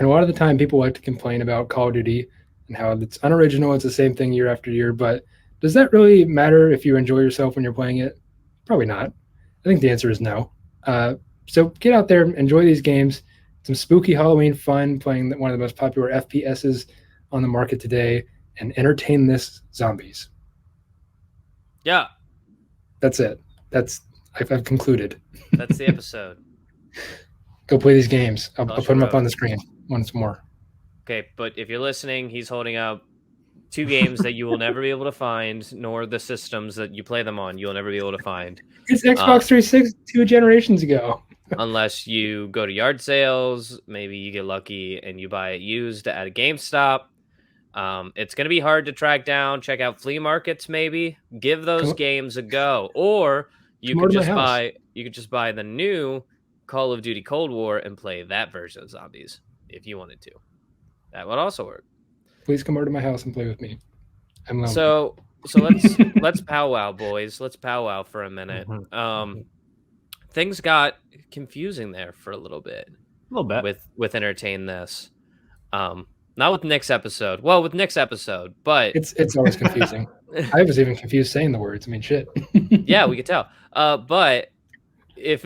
a lot of the time, people like to complain about Call of Duty and how it's unoriginal. It's the same thing year after year. But does that really matter if you enjoy yourself when you're playing it? Probably not. I think the answer is no. So get out there, enjoy these games. Some spooky Halloween fun, playing one of the most popular FPSs on the market today, and entertain this zombies. Yeah. That's it. I've concluded. That's the episode. Go play these games. I'll put them up on the screen once more. Okay, but if you're listening, he's holding up 2 games that you will never be able to find, nor the systems that you play them on. You'll never be able to find. It's Xbox 360 2 generations ago. Unless you go to yard sales, maybe you get lucky and you buy it used at a GameStop. It's going to be hard to track down. Check out flea markets, maybe. Give those games a go. Or you could just buy the new Call of Duty Cold War and play that version of zombies if you wanted to. That would also work. Please come over to my house and play with me. I'm lonely. So let's powwow, boys. Let's powwow for a minute. Things got confusing there for a little bit. A little bit with Entertain This. Not with Nick's episode. Well, with Nick's episode, but it's always confusing. I was even confused saying the words. I mean, shit. Yeah, we could tell. But if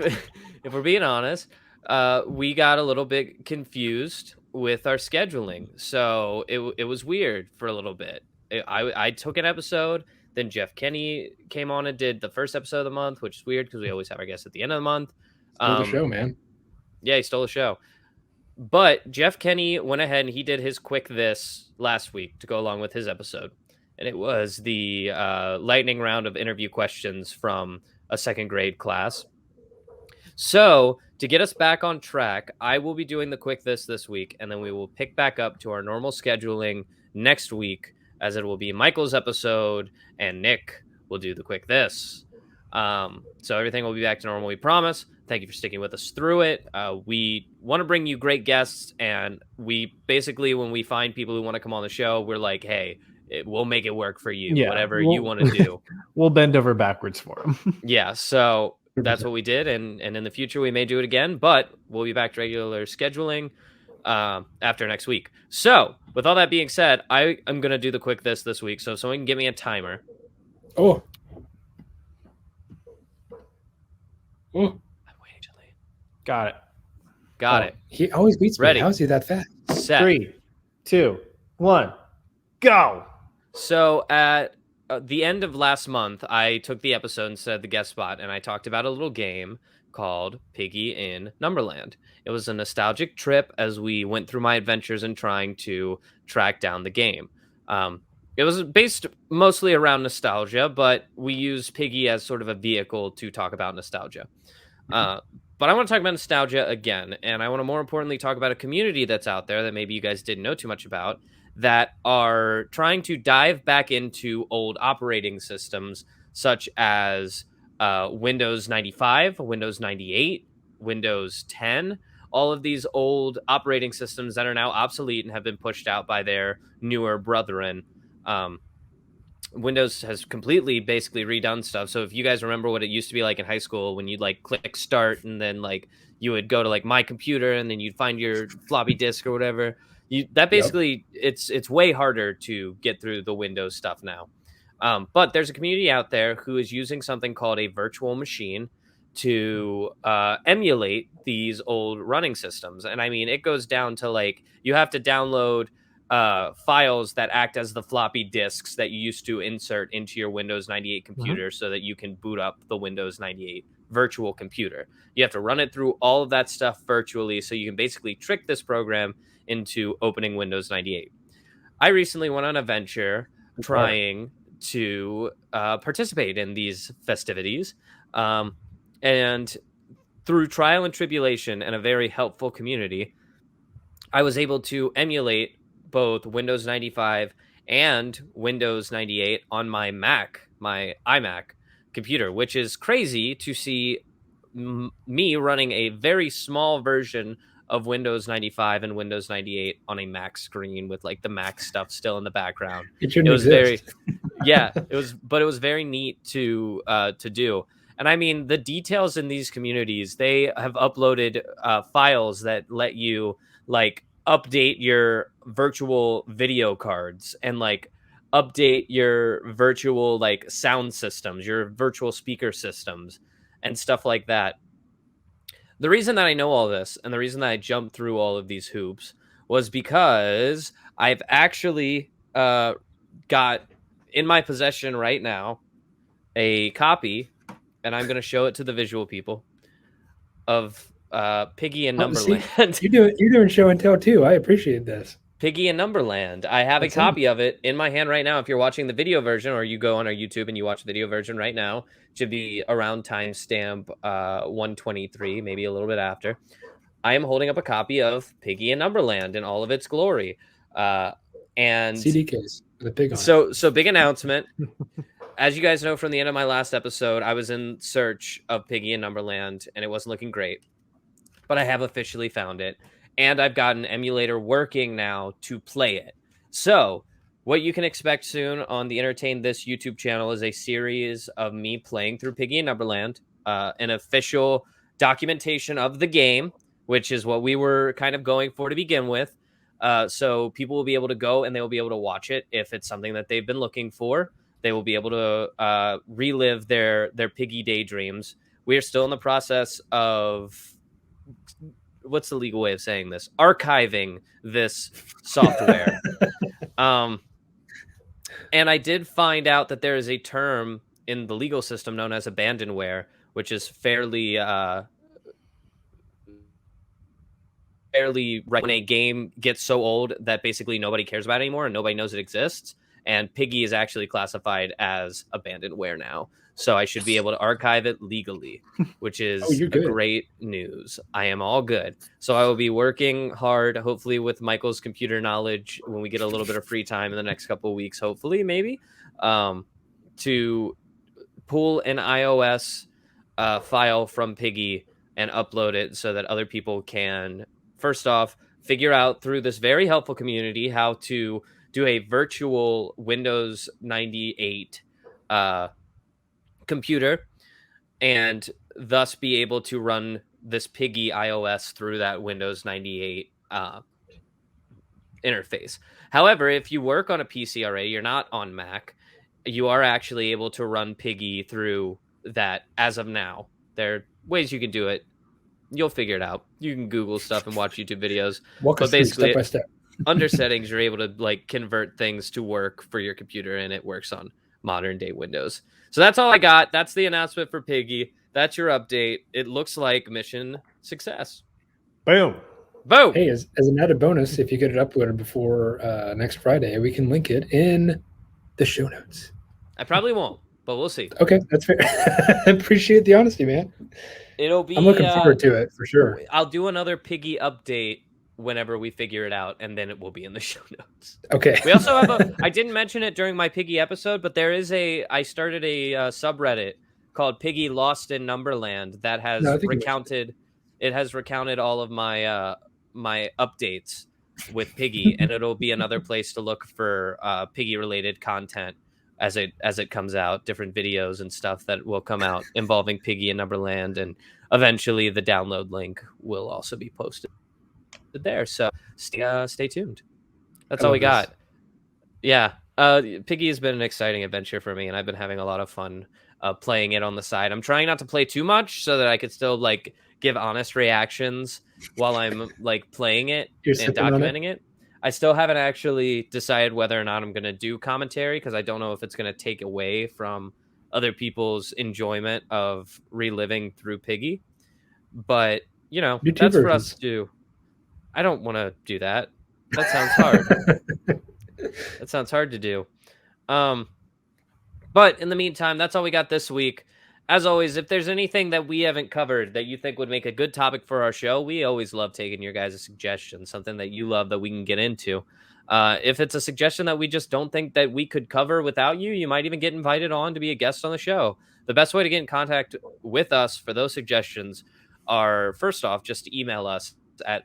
we're being honest, we got a little bit confused with our scheduling. So it was weird for a little bit. I took an episode Then Jeff Kenny came on and did the first episode of the month, which is weird because we always have our guests at the end of the month. Stole the show, man. Yeah, he stole the show. But Jeff Kenny went ahead and he did his quick this last week to go along with his episode. And it was the lightning round of interview questions from a second grade class. So to get us back on track, I will be doing the quick this week, and then we will pick back up to our normal scheduling next week, as it will be Michael's episode and Nick will do the quick this. So everything will be back to normal, we promise. Thank you for sticking with us through it. We want to bring you great guests, and we basically, when we find people who want to come on the show, we're like, hey, we'll make it work for you, whatever you want to do. We'll bend over backwards for them. Yeah, so that's what we did, and in the future we may do it again, but we'll be back to regular scheduling after next week. So with all that being said, I am going to do the quick this week, so someone can give me a timer. Oh. I'm waiting till late. Got it. He always beats Ready. me. How is he that fast? Set. 3, 2, 1, go. So at the end of last month, I took the episode instead of the guest spot, and I talked about a little game called Piggy in Numberland. It was a nostalgic trip as we went through my adventures in trying to track down the game. It was based mostly around nostalgia, but we used Piggy as sort of a vehicle to talk about nostalgia. But I want to talk about nostalgia again, and I want to more importantly talk about a community that's out there that maybe you guys didn't know too much about, that are trying to dive back into old operating systems such as Windows 95, Windows 98, Windows 10, all of these old operating systems that are now obsolete and have been pushed out by their newer brethren. Windows has completely basically redone stuff. So if you guys remember what it used to be like in high school, when you'd like click start and then like you would go to like my computer and then you'd find your floppy disk or whatever, that basically it's way harder to get through the Windows stuff now. But there's a community out there who is using something called a virtual machine to emulate these old running systems. And I mean, it goes down to like you have to download files that act as the floppy disks that you used to insert into your Windows 98 computer so that you can boot up the Windows 98 virtual computer. You have to run it through all of that stuff virtually so you can basically trick this program into opening Windows 98. I recently went on a venture trying to participate in these festivities, and through trial and tribulation and a very helpful community, I was able to emulate both Windows 95 and Windows 98 on my Mac, my iMac computer, which is crazy to see me running a very small version of Windows 95 and Windows 98 on a Mac screen with like the Mac stuff still in the background. It was very, it was very neat to do. And I mean, the details in these communities, they have uploaded files that let you like update your virtual video cards and like update your virtual like sound systems, your virtual speaker systems and stuff like that. The reason that I know all this and the reason that I jumped through all of these hoops was because I've actually got in my possession right now a copy, and I'm going to show it to the visual people, of Piggy and Numberland. You're doing show and tell too. I appreciate this. Piggy and Numberland. I have a copy of it in my hand right now. If you're watching the video version, or you go on our YouTube and you watch the video version right now, it should be around timestamp 123, maybe a little bit after. I am holding up a copy of Piggy and Numberland in all of its glory. And CD case with a pig on it. So big announcement. As you guys know from the end of my last episode, I was in search of Piggy and Numberland, and it wasn't looking great. But I have officially found it. And I've got an emulator working now to play it. So what you can expect soon on the Entertain This YouTube channel is a series of me playing through Piggy and Numberland, an official documentation of the game, which is what we were kind of going for to begin with. So people will be able to go and they will be able to watch it if it's something that they've been looking for. They will be able to relive their Piggy daydreams. We are still in the process of... what's the legal way of saying this? Archiving this software. And And I did find out that there is a term in the legal system known as abandonware, which is fairly when a game gets so old that basically nobody cares about it anymore and nobody knows it exists. And Piggy is actually classified as abandonware now. So I should be able to archive it legally, which is great news. I am all good. So I will be working hard, hopefully with Michael's computer knowledge when we get a little bit of free time in the next couple of weeks, hopefully, maybe, to pull an iOS file from Piggy and upload it so that other people can, first off, figure out through this very helpful community how to do a virtual Windows 98 computer and thus be able to run this Piggy iOS through that Windows 98 interface. However, if you work on a PC already, you're not on Mac, you are actually able to run Piggy through that as of now. There are ways you can do it. You'll figure it out. You can Google stuff and watch YouTube videos. But basically, step by step. Under settings, you're able to like convert things to work for your computer, and it works on modern day Windows. So that's all I got. That's the announcement for Piggy. That's your update. It looks like mission success. Boom. Boom. Hey, as an added bonus, if you get it uploaded before next Friday, we can link it in the show notes. I probably won't, but we'll see. Okay, that's fair. I appreciate the honesty, man. It'll be. I'm looking forward to it for sure. I'll do another Piggy update whenever we figure it out, and then it will be in the show notes. Okay. We also have I didn't mention it during my Piggy episode, but I started a subreddit called Piggy Lost in Numberland that has recounted all of my my updates with Piggy, and it'll be another place to look for Piggy related content as it comes out, different videos and stuff that will come out involving Piggy and Numberland, and eventually the download link will also be posted there. So stay tuned. That's all we got. Yeah. Piggy has been an exciting adventure for me, and I've been having a lot of fun playing it on the side. I'm trying not to play too much so that I could still like give honest reactions while I'm like playing it and documenting it. I still haven't actually decided whether or not I'm going to do commentary, because I don't know if it's going to take away from other people's enjoyment of reliving through Piggy. But, you know, that's for us to do. I don't want to do that. That sounds hard. That sounds hard to do. But in the meantime, that's all we got this week. As always, if there's anything that we haven't covered that you think would make a good topic for our show, we always love taking your guys' suggestions, something that you love that we can get into. If it's a suggestion that we just don't think that we could cover without you, you might even get invited on to be a guest on the show. The best way to get in contact with us for those suggestions are, first off, just email us at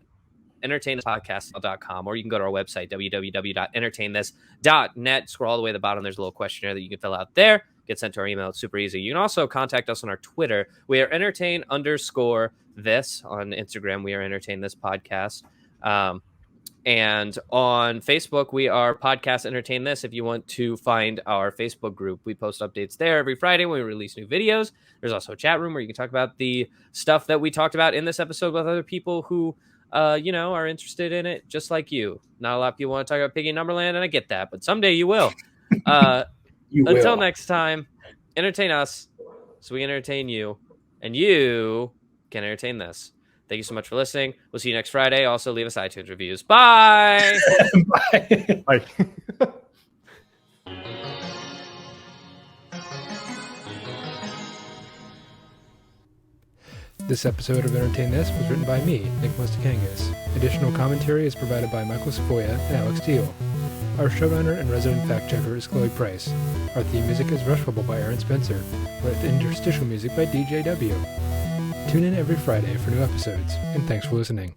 entertainthispodcast.com, or you can go to our website, www.entertainthis.net. Scroll all the way to the bottom. There's a little questionnaire that you can fill out there. Get sent to our email. It's super easy. You can also contact us on our Twitter. We are entertain_this on Instagram. We are entertain this podcast. And on Facebook, we are podcast entertain this. If you want to find our Facebook group, we post updates there every Friday when we release new videos. There's also a chat room where you can talk about the stuff that we talked about in this episode with other people who are interested in it, just like you. Not a lot of people want to talk about Piggy and Numberland, and I get that, but someday you will. Until next time, entertain us so we can entertain you, and you can entertain this. Thank you so much for listening. We'll see you next Friday. Also, leave us iTunes reviews. Bye! Bye. Bye. This episode of Entertain This was written by me, Nick Mustakangas. Additional commentary is provided by Michael Savoya and Alex Teal. Our showrunner and resident fact-checker is Chloe Price. Our theme music is Rushable by Aaron Spencer, with interstitial music by DJW. Tune in every Friday for new episodes, and thanks for listening.